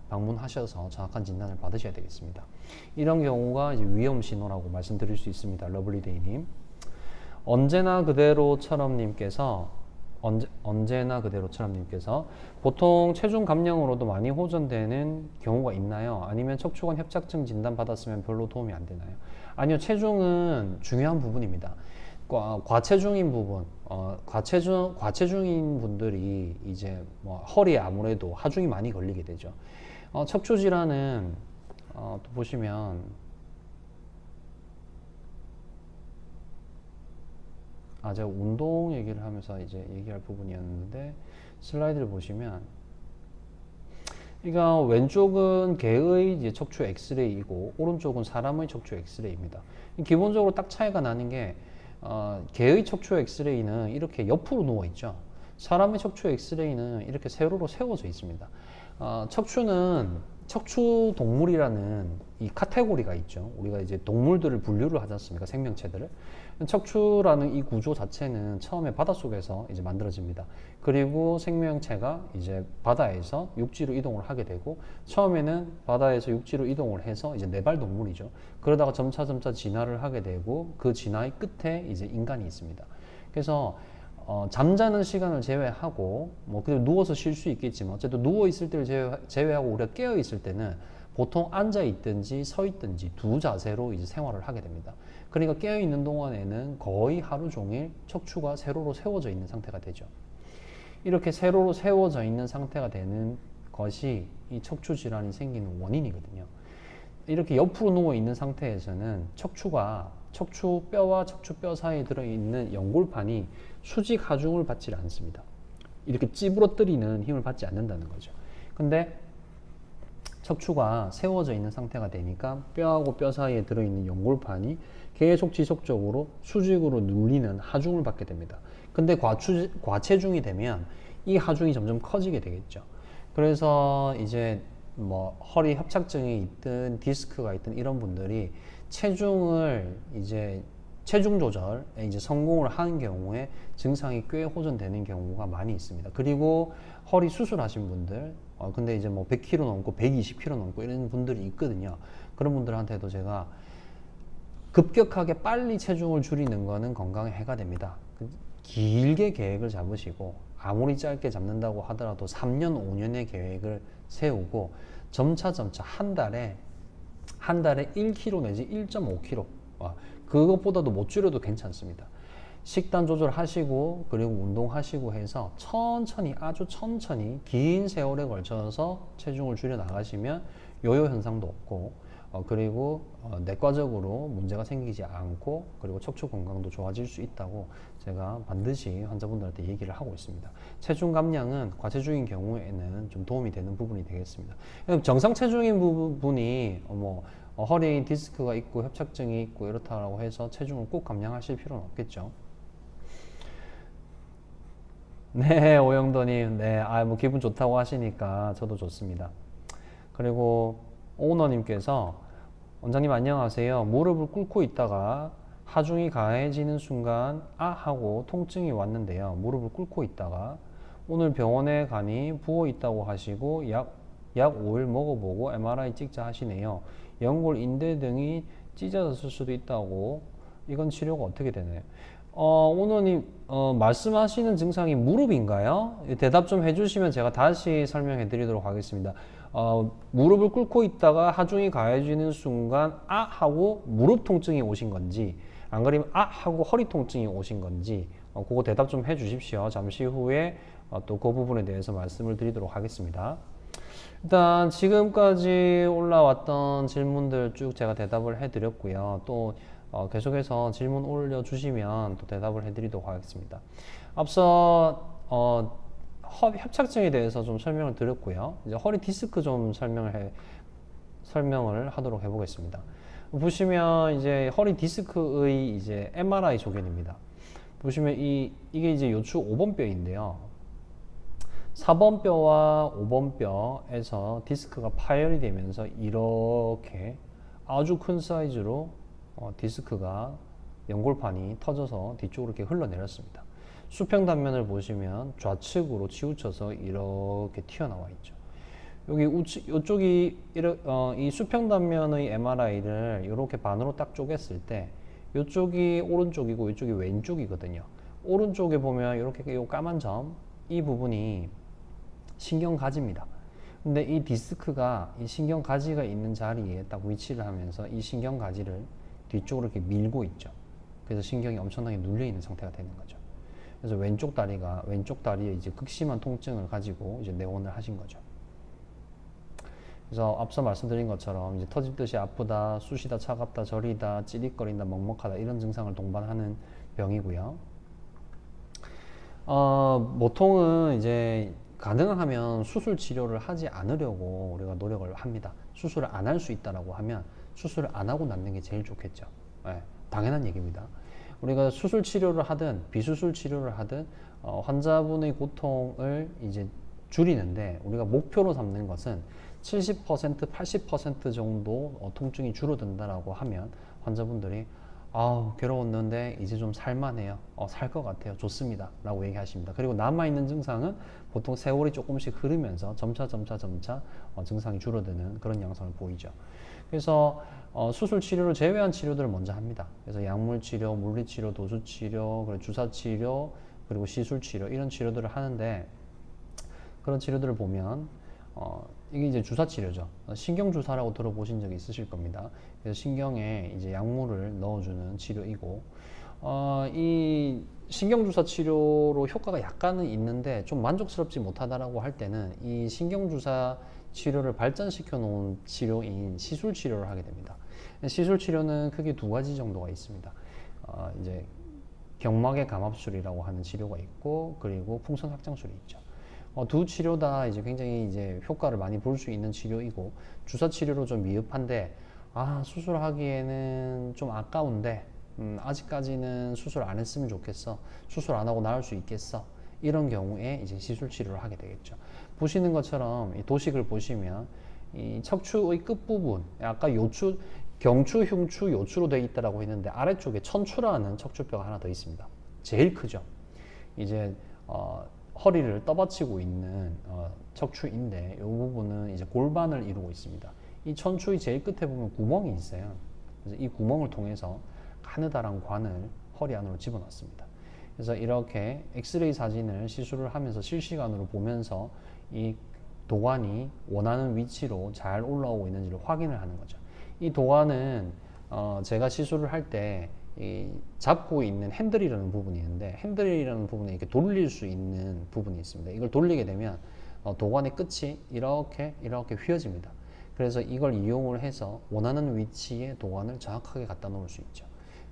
방문하셔서 정확한 진단을 받으셔야 되겠습니다. 이런 경우가 이제 위험 신호라고 말씀드릴 수 있습니다. 러블리데이님. 언제나 그대로처럼님께서 보통 체중 감량으로도 많이 호전되는 경우가 있나요? 아니면 척추관 협착증 진단 받았으면 별로 도움이 안 되나요? 아니요, 체중은 중요한 부분입니다. 과체중인 부분, 과체중인 분들이 이제 뭐 허리에 아무래도 하중이 많이 걸리게 되죠. 척추 질환은 또 보시면 제가 운동 얘기를 하면서 이제 얘기할 부분이었는데 슬라이드를 보시면 그러니까 왼쪽은 개의 이제 척추 엑스레이이고 오른쪽은 사람의 척추 엑스레이입니다. 기본적으로 딱 차이가 나는 게 개의 척추 엑스레이는 이렇게 옆으로 누워 있죠. 사람의 척추 엑스레이는 이렇게 세로로 세워져 있습니다. 척추 동물이라는 이 카테고리가 있죠. 우리가 이제 동물들을 분류를 하지 않습니까? 생명체들을. 척추라는 이 구조 자체는 처음에 바닷속에서 이제 만들어집니다. 그리고 생명체가 이제 바다에서 육지로 이동을 하게 되고, 처음에는 바다에서 육지로 이동을 해서 이제 네발 동물이죠. 그러다가 점차 진화를 하게 되고, 그 진화의 끝에 이제 인간이 있습니다. 그래서 잠자는 시간을 제외하고, 뭐 그냥 누워서 쉴 수 있겠지만 어쨌든 누워 있을 때를 제외하고 우리가 깨어 있을 때는 보통 앉아 있든지 서 있든지 두 자세로 이제 생활을 하게 됩니다. 그러니까 깨어 있는 동안에는 거의 하루 종일 척추가 세로로 세워져 있는 상태가 되죠. 이렇게 세로로 세워져 있는 상태가 되는 것이 이 척추 질환이 생기는 원인이거든요. 이렇게 옆으로 누워 있는 상태에서는 척추뼈와 척추뼈 사이에 들어있는 연골판이 수직 하중을 받지 않습니다. 이렇게 찌부러뜨리는 힘을 받지 않는다는 거죠. 근데 척추가 세워져 있는 상태가 되니까 뼈하고 뼈 사이에 들어있는 연골판이 계속 지속적으로 수직으로 눌리는 하중을 받게 됩니다. 근데 과체중이 되면 이 하중이 점점 커지게 되겠죠. 그래서 이제 뭐 허리 협착증이 있든 디스크가 있든 이런 분들이 체중을 이제 체중 조절에 이제 성공을 하는 경우에 증상이 꽤 호전되는 경우가 많이 있습니다. 그리고 허리 수술하신 분들, 근데 이제 뭐 100kg 넘고 120kg 넘고 이런 분들이 있거든요. 그런 분들한테도 제가 급격하게 빨리 체중을 줄이는 거는 건강에 해가 됩니다. 길게 계획을 잡으시고, 아무리 짧게 잡는다고 하더라도 3년, 5년의 계획을 세우고 점차 한 달에 1kg 내지 1.5kg, 그것보다도 못 줄여도 괜찮습니다. 식단 조절하시고 그리고 운동하시고 해서 아주 천천히 긴 세월에 걸쳐서 체중을 줄여 나가시면 요요 현상도 없고, 그리고 내과적으로 문제가 생기지 않고, 그리고 척추 건강도 좋아질 수 있다고 제가 반드시 환자분들한테 얘기를 하고 있습니다. 체중 감량은 과체중인 경우에는 좀 도움이 되는 부분이 되겠습니다. 정상 체중인 부분이 허리에 디스크가 있고 협착증이 있고 이렇다고 해서 체중을 꼭 감량하실 필요는 없겠죠. 네, 오영도님, 네, 뭐 기분 좋다고 하시니까 저도 좋습니다. 그리고 오너님께서 원장님 안녕하세요. 무릎을 꿇고 있다가 하중이 가해지는 순간 하고 통증이 왔는데요. 무릎을 꿇고 있다가 오늘 병원에 가니 부어 있다고 하시고 약 5일 먹어보고 MRI 찍자 하시네요. 연골, 인대 등이 찢어졌을 수도 있다고. 이건 치료가 어떻게 되나요? 오너님 말씀하시는 증상이 무릎인가요? 대답 좀 해주시면 제가 다시 설명해 드리도록 하겠습니다. 무릎을 꿇고 있다가 하중이 가해지는 순간 하고 무릎 통증이 오신 건지, 안 그러면 하고 허리 통증이 오신 건지, 그거 대답 좀 해 주십시오. 잠시 후에 또 그 부분에 대해서 말씀을 드리도록 하겠습니다. 일단 지금까지 올라왔던 질문들 쭉 제가 대답을 해 드렸고요. 또 계속해서 질문 올려주시면 또 대답을 해드리도록 하겠습니다. 앞서 협착증에 대해서 좀 설명을 드렸고요. 이제 허리 디스크 좀 설명을 하도록 해보겠습니다. 보시면 이제 허리 디스크의 이제 MRI 조견입니다. 보시면 이게 이제 요추 5번 뼈인데요. 4번 뼈와 5번 뼈에서 디스크가 파열이 되면서 이렇게 아주 큰 사이즈로 디스크가 연골판이 터져서 뒤쪽으로 이렇게 흘러내렸습니다. 수평 단면을 보시면 좌측으로 치우쳐서 이렇게 튀어나와 있죠. 여기 이쪽이 이 수평 단면의 MRI를 이렇게 반으로 딱 쪼갰을 때 이쪽이 오른쪽이고 이쪽이 왼쪽이거든요. 오른쪽에 보면 이렇게 이 까만 점, 이 부분이 신경가지입니다. 근데 이 디스크가 이 신경가지가 있는 자리에 딱 위치를 하면서 이 신경가지를 뒤쪽으로 이렇게 밀고 있죠. 그래서 신경이 엄청나게 눌려 있는 상태가 되는 거죠. 그래서 왼쪽 다리에 이제 극심한 통증을 가지고 이제 내원을 하신 거죠. 그래서 앞서 말씀드린 것처럼 이제 터집듯이 아프다, 쑤시다, 차갑다, 저리다, 찌릿거린다, 먹먹하다 이런 증상을 동반하는 병이고요. 보통은 이제 가능하면 수술 치료를 하지 않으려고 우리가 노력을 합니다. 수술을 안 할 수 있다라고 하면 수술을 안 하고 낫는 게 제일 좋겠죠. 네, 당연한 얘기입니다. 우리가 수술 치료를 하든 비수술 치료를 하든 환자분의 고통을 이제 줄이는데 우리가 목표로 삼는 것은 70%, 80% 정도 통증이 줄어든다라고 하면 환자분들이 괴로웠는데 이제 좀 살만해요. 살 것 같아요. 좋습니다. 라고 얘기하십니다. 그리고 남아있는 증상은 보통 세월이 조금씩 흐르면서 점차 증상이 줄어드는 그런 양상을 보이죠. 그래서 수술 치료를 제외한 치료들을 먼저 합니다. 그래서 약물 치료, 물리 치료, 도수 치료, 그리고 주사 치료, 그리고 시술 치료 이런 치료들을 하는데 그런 치료들을 보면 이게 이제 주사 치료죠. 신경 주사라고 들어보신 적이 있으실 겁니다. 그래서 신경에 이제 약물을 넣어주는 치료이고, 이 신경 주사 치료로 효과가 약간은 있는데 좀 만족스럽지 못하다라고 할 때는 이 신경 주사 치료를 발전시켜 놓은 치료인 시술 치료를 하게 됩니다. 시술 치료는 크게 두 가지 정도가 있습니다. 이제 경막의 감압술이라고 하는 치료가 있고, 그리고 풍선 확장술이 있죠. 두 치료 다 이제 굉장히 이제 효과를 많이 볼 수 있는 치료이고, 주사 치료로 좀 미흡한데 수술하기에는 좀 아까운데 아직까지는 수술 안 했으면 좋겠어, 수술 안 하고 나을 수 있겠어, 이런 경우에 이제 시술 치료를 하게 되겠죠. 보시는 것처럼 이 도식을 보시면 이 척추의 끝부분, 아까 요추, 경추, 흉추, 요추로 되어 있다라고 했는데 아래쪽에 천추라는 척추뼈가 하나 더 있습니다. 제일 크죠. 이제 허리를 떠받치고 있는 척추인데 이 부분은 이제 골반을 이루고 있습니다. 이 천추의 제일 끝에 보면 구멍이 있어요. 그래서 이 구멍을 통해서 가느다란 관을 허리 안으로 집어넣습니다. 그래서 이렇게 엑스레이 사진을 시술을 하면서 실시간으로 보면서 이 도관이 원하는 위치로 잘 올라오고 있는지를 확인을 하는 거죠. 이 도관은 제가 시술을 할 때 잡고 있는 핸들이라는 부분이 있는데, 핸들이라는 부분에 이렇게 돌릴 수 있는 부분이 있습니다. 이걸 돌리게 되면 도관의 끝이 이렇게 휘어집니다. 그래서 이걸 이용을 해서 원하는 위치에 도관을 정확하게 갖다 놓을 수 있죠.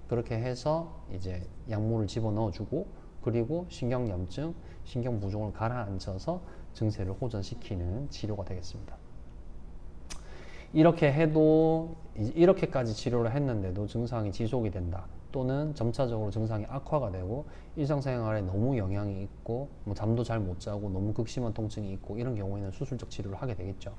그렇게 해서 이제 약물을 집어넣어 주고, 그리고 신경염증, 신경부종을 가라앉혀서 증세를 호전시키는 치료가 되겠습니다. 이렇게 해도 이렇게까지 치료를 했는데도 증상이 지속이 된다, 또는 점차적으로 증상이 악화가 되고 일상생활에 너무 영향이 있고 잠도 잘 못 자고 너무 극심한 통증이 있고, 이런 경우에는 수술적 치료를 하게 되겠죠.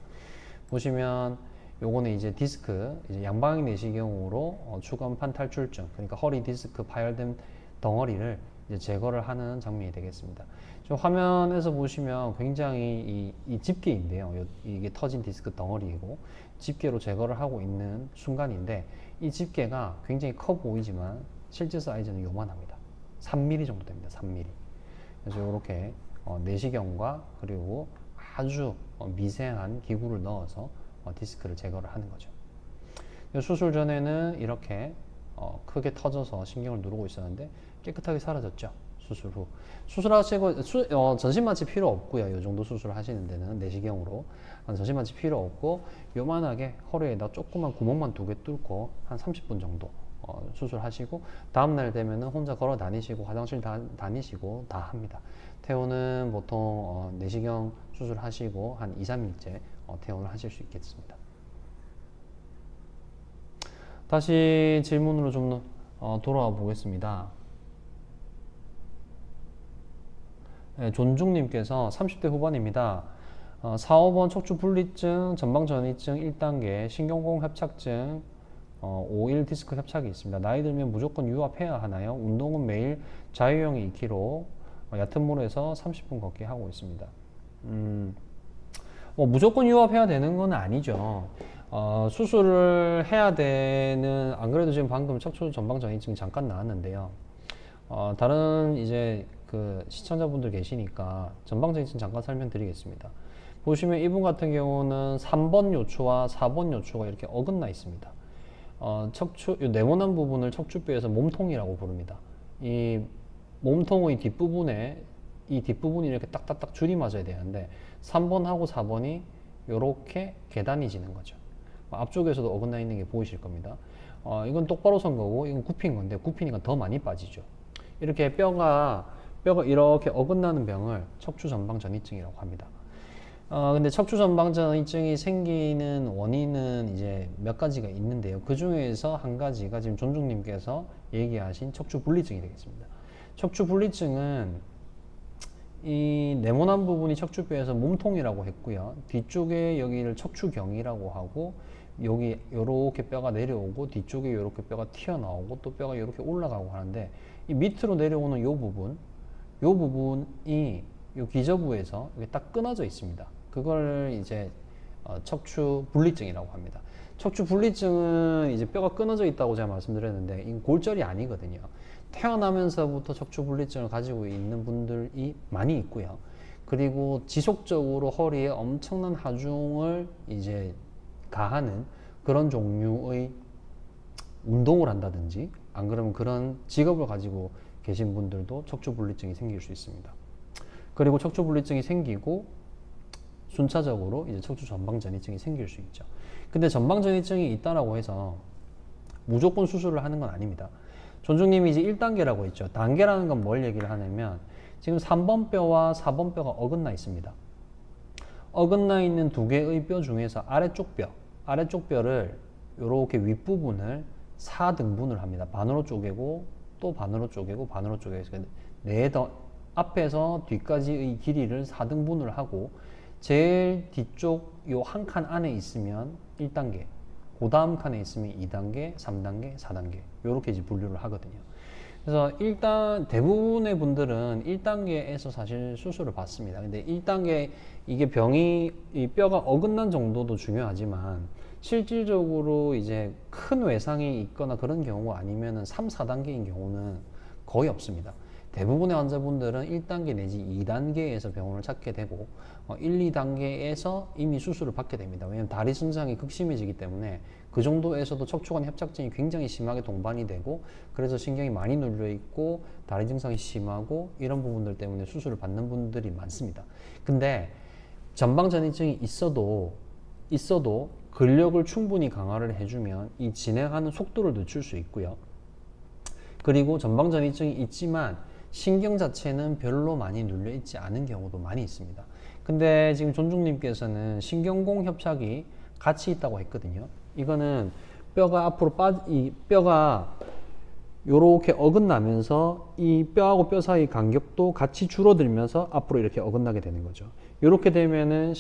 보시면 요거는 이제 디스크, 이제 양방향 내시경으로 추간판 탈출증, 그러니까 허리 디스크 파열된 덩어리를 이제 제거를 하는 장면이 되겠습니다. 좀 화면에서 보시면 굉장히 이 집게인데요. 이게 터진 디스크 덩어리이고 집게로 제거를 하고 있는 순간인데, 이 집게가 굉장히 커 보이지만 실제 사이즈는 요만합니다. 3mm 정도 됩니다. 3mm. 그래서 이렇게 내시경과 그리고 아주 미세한 기구를 넣어서 디스크를 제거를 하는 거죠. 수술 전에는 이렇게 크게 터져서 신경을 누르고 있었는데 깨끗하게 사라졌죠. 수술 후. 수술하시고 전신마취 필요 없고요. 이 정도 수술을 하시는 데는 내시경으로 전신마취 필요 없고, 요만하게 허리에다 조그만 구멍만 2개 뚫고 한 30분 정도 수술하시고, 다음날 되면은 혼자 걸어 다니시고 화장실 다니시고 다 합니다. 퇴원은 보통 내시경 수술하시고 한 2, 3일째 퇴원을 하실 수 있겠습니다. 다시 질문으로 좀 돌아와 보겠습니다. 네, 존중님께서 30대 후반입니다. 4, 5번 척추분리증, 전방전이증 1단계, 신경공 협착증, 5일 디스크 협착이 있습니다. 나이 들면 무조건 유압해야 하나요? 운동은 매일 자유형이 2kg, 얕은 물에서 30분 걷기 하고 있습니다. 뭐 무조건 유압해야 되는 건 아니죠. 수술을 해야 되는, 안 그래도 지금 방금 척추 전방전이증 잠깐 나왔는데요. 다른 이제 그 시청자분들 계시니까 전방전이증 잠깐 설명드리겠습니다. 보시면 이분 같은 경우는 3번 요추와 4번 요추가 이렇게 어긋나 있습니다. 척추, 요 네모난 부분을 척추뼈에서 몸통이라고 부릅니다. 이 몸통의 뒷부분에 이 뒷부분이 이렇게 딱딱딱 줄이 맞아야 되는데 3번하고 4번이 이렇게 계단이 지는 거죠. 앞쪽에서도 어긋나 있는 게 보이실 겁니다. 이건 똑바로 선 거고 이건 굽힌 건데 굽히니까 더 많이 빠지죠. 이렇게 뼈가 이렇게 어긋나는 병을 척추 전방 전이증이라고 합니다. 근데 척추 전방 전이증이 생기는 원인은 이제 몇 가지가 있는데요. 그 중에서 한 가지가 지금 존중님께서 얘기하신 척추 분리증이 되겠습니다. 척추 분리증은 이 네모난 부분이 척추뼈에서 몸통이라고 했고요. 뒤쪽에 여기를 척추경이라고 하고 여기 요렇게 뼈가 내려오고 뒤쪽에 요렇게 뼈가 튀어나오고 또 뼈가 요렇게 올라가고 하는데 이 밑으로 내려오는 요 부분이 요 기저부에서 이렇게 딱 끊어져 있습니다. 그걸 이제 척추 분리증이라고 합니다. 척추 분리증은 이제 뼈가 끊어져 있다고 제가 말씀드렸는데 이 골절이 아니거든요. 태어나면서부터 척추 분리증을 가지고 있는 분들이 많이 있고요. 그리고 지속적으로 허리에 엄청난 하중을 이제 가하는 그런 종류의 운동을 한다든지 안 그러면 그런 직업을 가지고 계신 분들도 척추 분리증이 생길 수 있습니다. 그리고 척추 분리증이 생기고 순차적으로 이제 척추 전방 전이증이 생길 수 있죠. 근데 전방 전이증이 있다라고 해서 무조건 수술을 하는 건 아닙니다. 존중님이 이제 1단계라고 했죠. 단계라는 건 뭘 얘기를 하냐면 지금 3번 뼈와 4번 뼈가 어긋나 있습니다. 어긋나 있는 두 개의 뼈 중에서 아래쪽 뼈를 이렇게 윗부분을 4등분을 합니다. 반으로 쪼개고 또 반으로 쪼개고 반으로 쪼개서 앞에서 뒤까지의 길이를 4등분을 하고 제일 뒤쪽 요 한 칸 안에 있으면 1단계, 그 다음 칸에 있으면 2단계, 3단계, 4단계 요렇게 이제 분류를 하거든요. 그래서 일단 대부분의 분들은 1단계에서 사실 수술을 받습니다. 근데 1단계 이게 병이 이 뼈가 어긋난 정도도 중요하지만 실질적으로 이제 큰 외상이 있거나 그런 경우가 아니면은 3, 4단계인 경우는 거의 없습니다. 대부분의 환자분들은 1단계 내지 2단계에서 병원을 찾게 되고 1, 2단계에서 이미 수술을 받게 됩니다. 왜냐하면 다리 증상이 극심해지기 때문에 그 정도에서도 척추관 협착증이 굉장히 심하게 동반이 되고 그래서 신경이 많이 눌려 있고 다리 증상이 심하고 이런 부분들 때문에 수술을 받는 분들이 많습니다. 근데 전방 전이증이 있어도 근력을 충분히 강화를 해주면 이 진행하는 속도를 늦출 수 있고요. 그리고 전방 전이증이 있지만 신경 자체는 별로 많이 눌려 있지 않은 경우도 많이 있습니다. 근데 지금 존중님께서는 신경공 협착이 같이 있다고 했거든요. 이거는 뼈가 앞으로 이 뼈가 요렇게 어긋나면서 이 뼈하고 뼈 사이 간격도 같이 줄어들면서 앞으로 이렇게 어긋나게 되는 거죠. 이렇게 되면은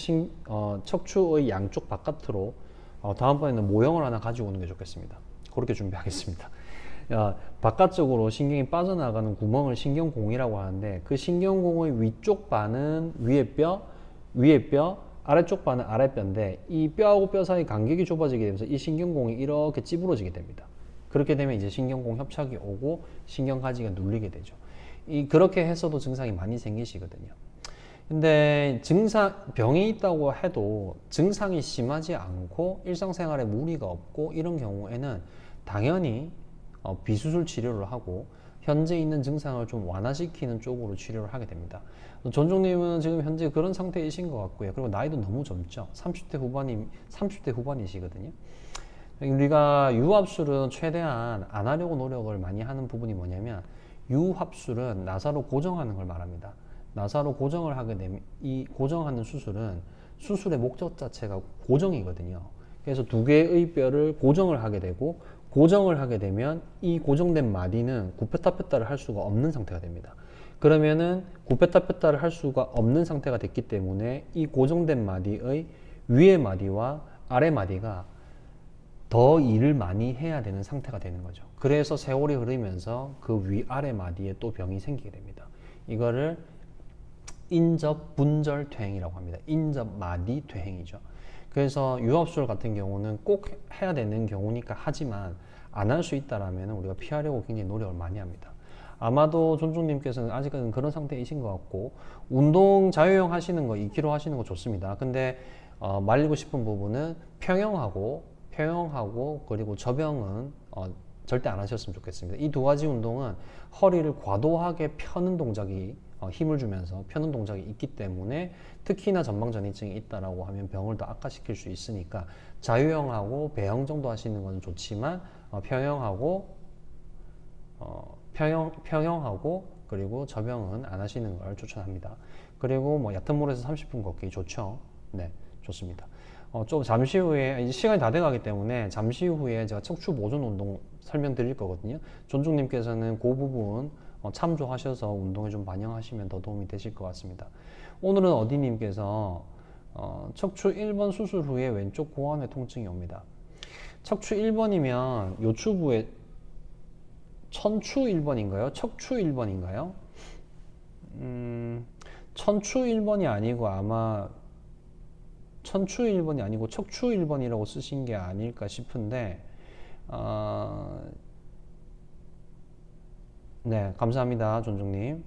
척추의 양쪽 바깥으로 다음번에는 모형을 하나 가지고 오는 게 좋겠습니다. 그렇게 준비하겠습니다. 바깥쪽으로 신경이 빠져나가는 구멍을 신경공이라고 하는데 그 신경공의 위쪽 반은 위에 뼈, 아래쪽 반은 아랫뼈인데 이 뼈하고 뼈 사이 간격이 좁아지게 되면서 이 신경공이 이렇게 찌부러지게 됩니다. 그렇게 되면 이제 신경공 협착이 오고 신경가지가 눌리게 되죠. 그렇게 해서도 증상이 많이 생기시거든요. 근데 병이 있다고 해도 증상이 심하지 않고 일상생활에 무리가 없고 이런 경우에는 당연히 비수술 치료를 하고 현재 있는 증상을 좀 완화시키는 쪽으로 치료를 하게 됩니다. 존중님은 지금 현재 그런 상태이신 것 같고요. 그리고 나이도 너무 젊죠. 30대 후반이시거든요. 우리가 유압술은 최대한 안 하려고 노력을 많이 하는 부분이 뭐냐면 유합술은 나사로 고정하는 걸 말합니다. 나사로 고정을 하게 되면 이 고정하는 수술은 수술의 목적 자체가 고정이거든요. 그래서 두 개의 뼈를 고정을 하게 되고 고정을 하게 되면 이 고정된 마디는 굽혔다 폈다를 할 수가 없는 상태가 됩니다. 그러면은 굽혔다 폈다를 할 수가 없는 상태가 됐기 때문에 이 고정된 마디의 위의 마디와 아래 마디가 더 일을 많이 해야 되는 상태가 되는 거죠. 그래서 세월이 흐르면서 그 위아래 마디에 또 병이 생기게 됩니다. 이거를 인접 분절 퇴행이라고 합니다. 인접 마디 퇴행이죠. 그래서 유압술 같은 경우는 꼭 해야 되는 경우니까 하지만 안 할 수 있다라면 우리가 피하려고 굉장히 노력을 많이 합니다. 아마도 존중님께서는 아직은 그런 상태이신 것 같고, 운동 자유형 하시는 거 2kg 하시는 거 좋습니다. 근데 말리고 싶은 부분은 평형하고 그리고 접영은 절대 안 하셨으면 좋겠습니다. 이 두 가지 운동은 허리를 과도하게 펴는 동작이 힘을 주면서 펴는 동작이 있기 때문에 특히나 전방전이증이 있다라고 하면 병을 더 악화시킬 수 있으니까 자유형하고 배형 정도 하시는 건 좋지만 평형하고 그리고 접영은 안 하시는 걸 추천합니다. 그리고 뭐 얕은 물에서 30분 걷기 좋죠. 네, 좋습니다. 좀 잠시 후에 이제 시간이 다 돼가기 때문에 잠시 후에 제가 척추 보존 운동 설명드릴 거거든요. 존중님께서는 그 부분 참조하셔서 운동에 좀 반영하시면 더 도움이 되실 것 같습니다. 오늘은 어디님께서 척추 1번 수술 후에 왼쪽 고환의 통증이 옵니다. 척추 1번이면 요추부에 천추 1번인가요? 척추 1번인가요? 천추 1번이 아니고 아마 천추 1번이 아니고 척추 1번이라고 쓰신 게 아닐까 싶은데 네, 감사합니다, 존중님.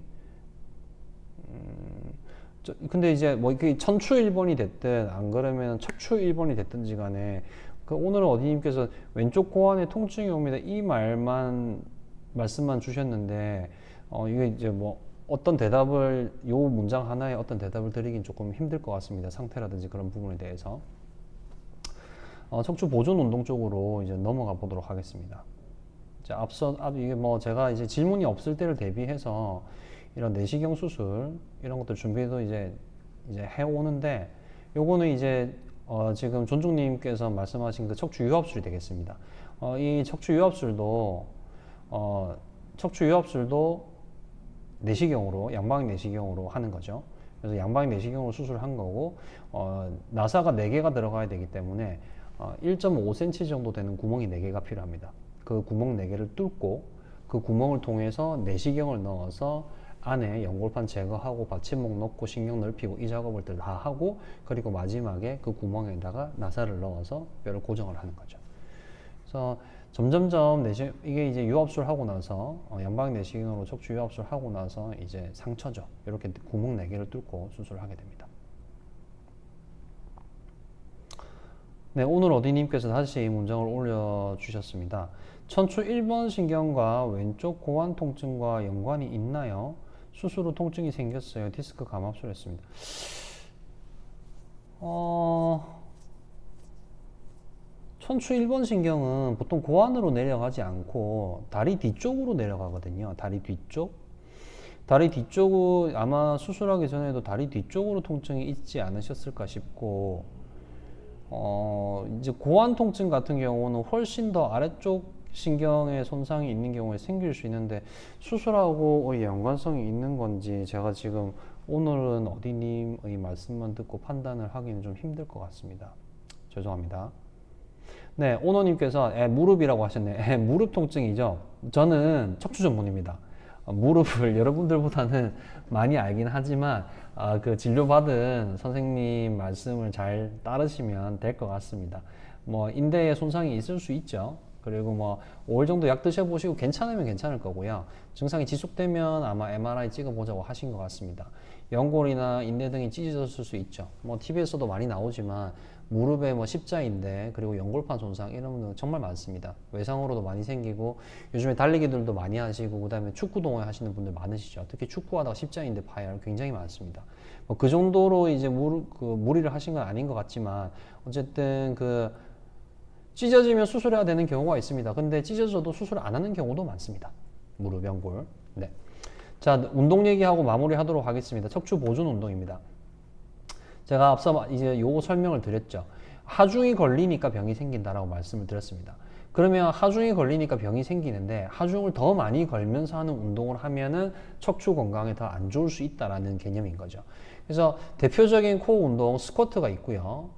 근데 이제 뭐 이게 천추 1번이 됐든 안 그러면 척추 1번이 됐든지 간에 오늘은 어디님께서 왼쪽 고환에 통증이 옵니다. 이 말씀만 주셨는데 이게 이제 뭐 어떤 대답을 요 문장 하나에 어떤 대답을 드리긴 조금 힘들 것 같습니다. 상태라든지 그런 부분에 대해서 척추 보존 운동 쪽으로 이제 넘어가 보도록 하겠습니다. 자, 이게 뭐 제가 이제 질문이 없을 때를 대비해서 이런 내시경 수술 이런 것들 준비도 이제 해오는데 요거는 이제 지금 존중님께서 말씀하신 그 척추 유압술이 되겠습니다. 이 척추 유압술도 내시경으로 양방향 내시경으로 하는 거죠. 그래서 양방향 내시경으로 수술한 거고 나사가 4개가 들어가야 되기 때문에 1.5cm 정도 되는 구멍이 4개가 필요합니다. 그 구멍 4개를 뚫고 그 구멍을 통해서 내시경을 넣어서 안에 연골판 제거하고 받침목 넣고 신경 넓히고 이 작업을 다 하고 그리고 마지막에 그 구멍에다가 나사를 넣어서 뼈를 고정을 하는 거죠. 그래서 점점점 이게 이제 유압술 하고 나서 양방향 내시경으로 척추 유압술 하고 나서 이제 상처죠. 이렇게 구멍 4개를 뚫고 수술을 하게 됩니다. 네, 오늘 어디님께서 다시 문장을 올려주셨습니다. 천추 1번 신경과 왼쪽 고환 통증과 연관이 있나요? 수술 후 통증이 생겼어요. 디스크 감압술 했습니다. 천추 1번 신경은 보통 고환으로 내려가지 않고 다리 뒤쪽으로 내려가거든요. 다리 뒤쪽은 아마 수술하기 전에도 다리 뒤쪽으로 통증이 있지 않으셨을까 싶고 이제 고환 통증 같은 경우는 훨씬 더 아래쪽 신경에 손상이 있는 경우에 생길 수 있는데 수술하고 연관성이 있는 건지 제가 지금 오늘은 어디님의 말씀만 듣고 판단을 하기는 좀 힘들 것 같습니다. 죄송합니다. 네, 오너님께서 무릎이라고 하셨네요. 무릎 통증이죠. 저는 척추 전문입니다. 무릎을 여러분들보다는 많이 알긴 하지만 그 진료받은 선생님 말씀을 잘 따르시면 될 것 같습니다. 뭐 인대에 손상이 있을 수 있죠. 그리고 뭐 5일 정도 약 드셔보시고 괜찮으면 괜찮을 거고요. 증상이 지속되면 아마 MRI 찍어보자고 하신 것 같습니다. 연골이나 인대 등이 찢어졌을 수 있죠. 뭐 TV에서도 많이 나오지만 무릎에 뭐 십자인대 그리고 연골판 손상 이런 건 정말 많습니다. 외상으로도 많이 생기고 요즘에 달리기들도 많이 하시고 그다음에 축구 동호회 하시는 분들 많으시죠. 특히 축구하다가 십자인대 파열 굉장히 많습니다. 뭐 그 정도로 이제 무리를 하신 건 아닌 것 같지만 어쨌든 찢어지면 수술해야 되는 경우가 있습니다. 근데 찢어져도 수술 안 하는 경우도 많습니다. 무릎, 연골. 네. 자, 운동 얘기하고 마무리하도록 하겠습니다. 척추 보존 운동입니다. 제가 앞서 이제 요거 설명을 드렸죠. 하중이 걸리니까 병이 생긴다라고 말씀을 드렸습니다. 그러면 하중이 걸리니까 병이 생기는데 하중을 더 많이 걸면서 하는 운동을 하면은 척추 건강에 더 안 좋을 수 있다라는 개념인 거죠. 그래서 대표적인 코어 운동 스쿼트가 있고요.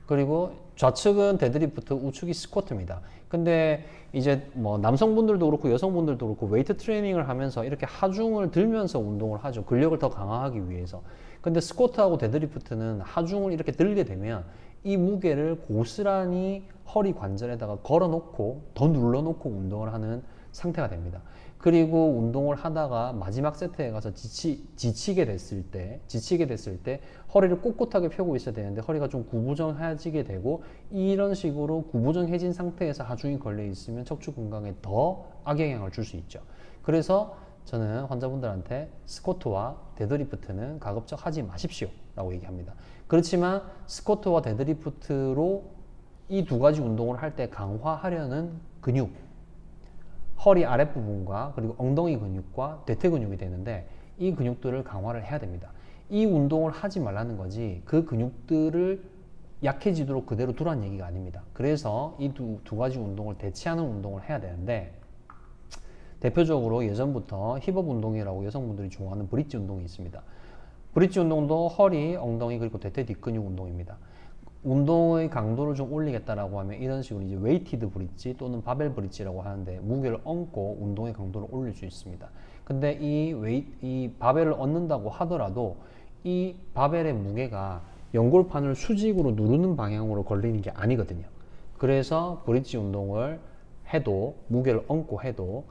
그리고 좌측은 데드리프트, 우측이 스쿼트입니다. 근데 이제 뭐 남성분들도 그렇고 여성분들도 그렇고 웨이트 트레이닝을 하면서 이렇게 하중을 들면서 운동을 하죠. 근력을 더 강화하기 위해서. 근데 스쿼트하고 데드리프트는 하중을 이렇게 들게 되면 이 무게를 고스란히 허리 관절에다가 걸어놓고 더 눌러놓고 운동을 하는 상태가 됩니다. 그리고 운동을 하다가 마지막 세트에 가서 지치게 됐을 때 허리를 꼿꼿하게 펴고 있어야 되는데 허리가 좀 구부정해지게 되고 이런 식으로 구부정해진 상태에서 하중이 걸려 있으면 척추 건강에 더 악영향을 줄 수 있죠. 그래서 저는 환자분들한테 스쿼트와 데드리프트는 가급적 하지 마십시오 라고 얘기합니다. 그렇지만 스쿼트와 데드리프트로 이 두 가지 운동을 할 때 강화하려는 근육, 허리 아랫부분과 그리고 엉덩이 근육과 대퇴 근육이 되는데 이 근육들을 강화를 해야 됩니다. 이 운동을 하지 말라는 거지 그 근육들을 약해지도록 그대로 두라는 얘기가 아닙니다. 그래서 이 두 가지 운동을 대체하는 운동을 해야 되는데 대표적으로 예전부터 힙업 운동이라고 여성분들이 좋아하는 브릿지 운동이 있습니다. 브릿지 운동도 허리, 엉덩이 그리고 대퇴 뒷근육 운동입니다. 운동의 강도를 좀 올리겠다라고 하면 이런 식으로 이제 웨이티드 브릿지 또는 바벨 브릿지라고 하는데 무게를 얹고 운동의 강도를 올릴 수 있습니다. 근데 이 바벨을 얹는다고 하더라도 이 바벨의 무게가 연골판을 수직으로 누르는 방향으로 걸리는 게 아니거든요. 그래서 브릿지 운동을 해도 무게를 얹고 해도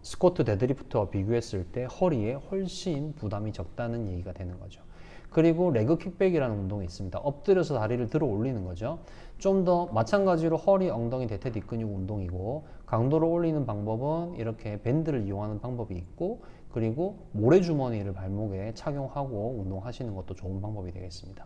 스쿼트 데드리프트와 비교했을 때 허리에 훨씬 부담이 적다는 얘기가 되는 거죠. 그리고 레그 킥백이라는 운동이 있습니다. 엎드려서 다리를 들어 올리는 거죠. 좀 더 마찬가지로 허리, 엉덩이, 대퇴 뒷근육 운동이고 강도를 올리는 방법은 이렇게 밴드를 이용하는 방법이 있고 그리고 모래주머니를 발목에 착용하고 운동하시는 것도 좋은 방법이 되겠습니다.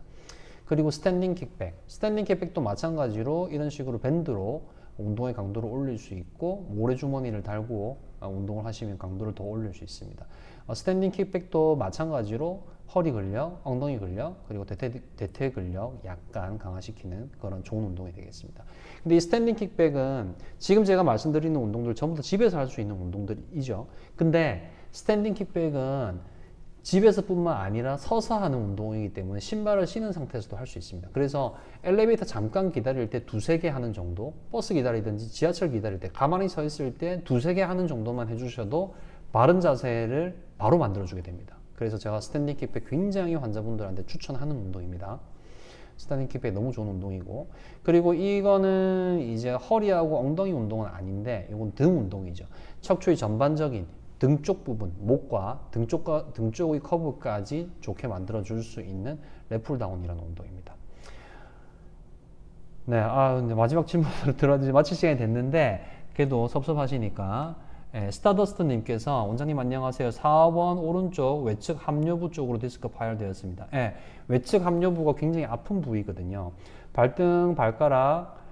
그리고 스탠딩 킥백. 스탠딩 킥백도 마찬가지로 이런 식으로 밴드로 운동의 강도를 올릴 수 있고 모래주머니를 달고 운동을 하시면 강도를 더 올릴 수 있습니다. 스탠딩 킥백도 마찬가지로 허리 근력, 엉덩이 근력, 그리고 대퇴 근력 약간 강화시키는 그런 좋은 운동이 되겠습니다. 근데 이 스탠딩 킥백은 지금 제가 말씀드리는 운동들 전부 다 집에서 할 수 있는 운동들이죠. 근데 스탠딩 킥백은 집에서뿐만 아니라 서서 하는 운동이기 때문에 신발을 신은 상태에서도 할 수 있습니다. 그래서 엘리베이터 잠깐 기다릴 때 두세 개 하는 정도, 버스 기다리든지 지하철 기다릴 때 가만히 서 있을 때 두세 개 하는 정도만 해주셔도 바른 자세를 바로 만들어주게 됩니다. 그래서 제가 스탠딩 킥백 굉장히 환자분들한테 추천하는 운동입니다. 스탠딩 킥백 너무 좋은 운동이고 그리고 이거는 이제 허리하고 엉덩이 운동은 아닌데 이건 등 운동이죠. 척추의 전반적인 등 쪽 부분, 목과 등 쪽의 커브까지 좋게 만들어 줄 수 있는 랩풀다운이라는 운동입니다. 네, 근데 마지막 질문을 들어야지 마칠 시간이 됐는데 그래도 섭섭하시니까 스타더스트님께서 원장님 안녕하세요. 4번 오른쪽 외측 함요부 쪽으로 디스크 파열되었습니다. 외측 함요부가 굉장히 아픈 부위거든요. 발등, 발가락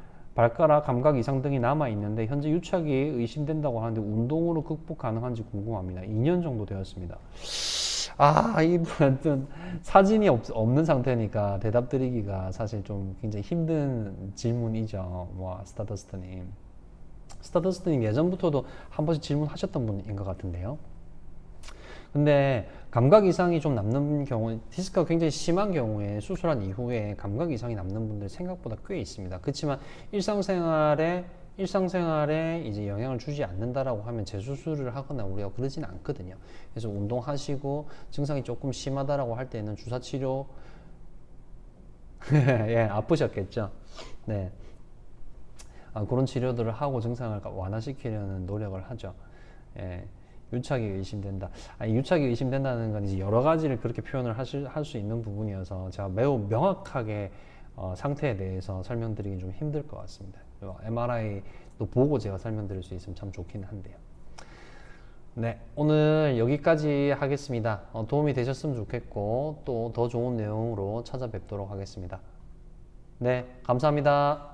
감각 이상 등이 남아 있는데 현재 유착이 의심된다고 하는데 운동으로 극복 가능한지 궁금합니다. 2년 정도 되었습니다. 이분은 사진이 없는 상태니까 대답 드리기가 사실 좀 굉장히 힘든 질문이죠. 스타더스트님. 스타더스트님 예전부터도 한 번씩 질문하셨던 분인 것 같은데요. 근데 감각 이상이 좀 남는 경우, 디스크가 굉장히 심한 경우에 수술한 이후에 감각 이상이 남는 분들 생각보다 꽤 있습니다. 그렇지만 일상생활에 이제 영향을 주지 않는다라고 하면 재수술을 하거나 우리가 그러진 않거든요. 그래서 운동하시고 증상이 조금 심하다라고 할 때는 주사치료 아프셨겠죠. 네. 그런 치료들을 하고 증상을 완화시키려는 노력을 하죠. 유착이 의심된다. 유착이 의심된다는 건 이제 여러 가지를 그렇게 표현을 할 수 있는 부분이어서 제가 매우 명확하게 상태에 대해서 설명드리긴 좀 힘들 것 같습니다. MRI도 보고 제가 설명드릴 수 있으면 참 좋긴 한데요. 네, 오늘 여기까지 하겠습니다. 도움이 되셨으면 좋겠고 또 더 좋은 내용으로 찾아뵙도록 하겠습니다. 네, 감사합니다.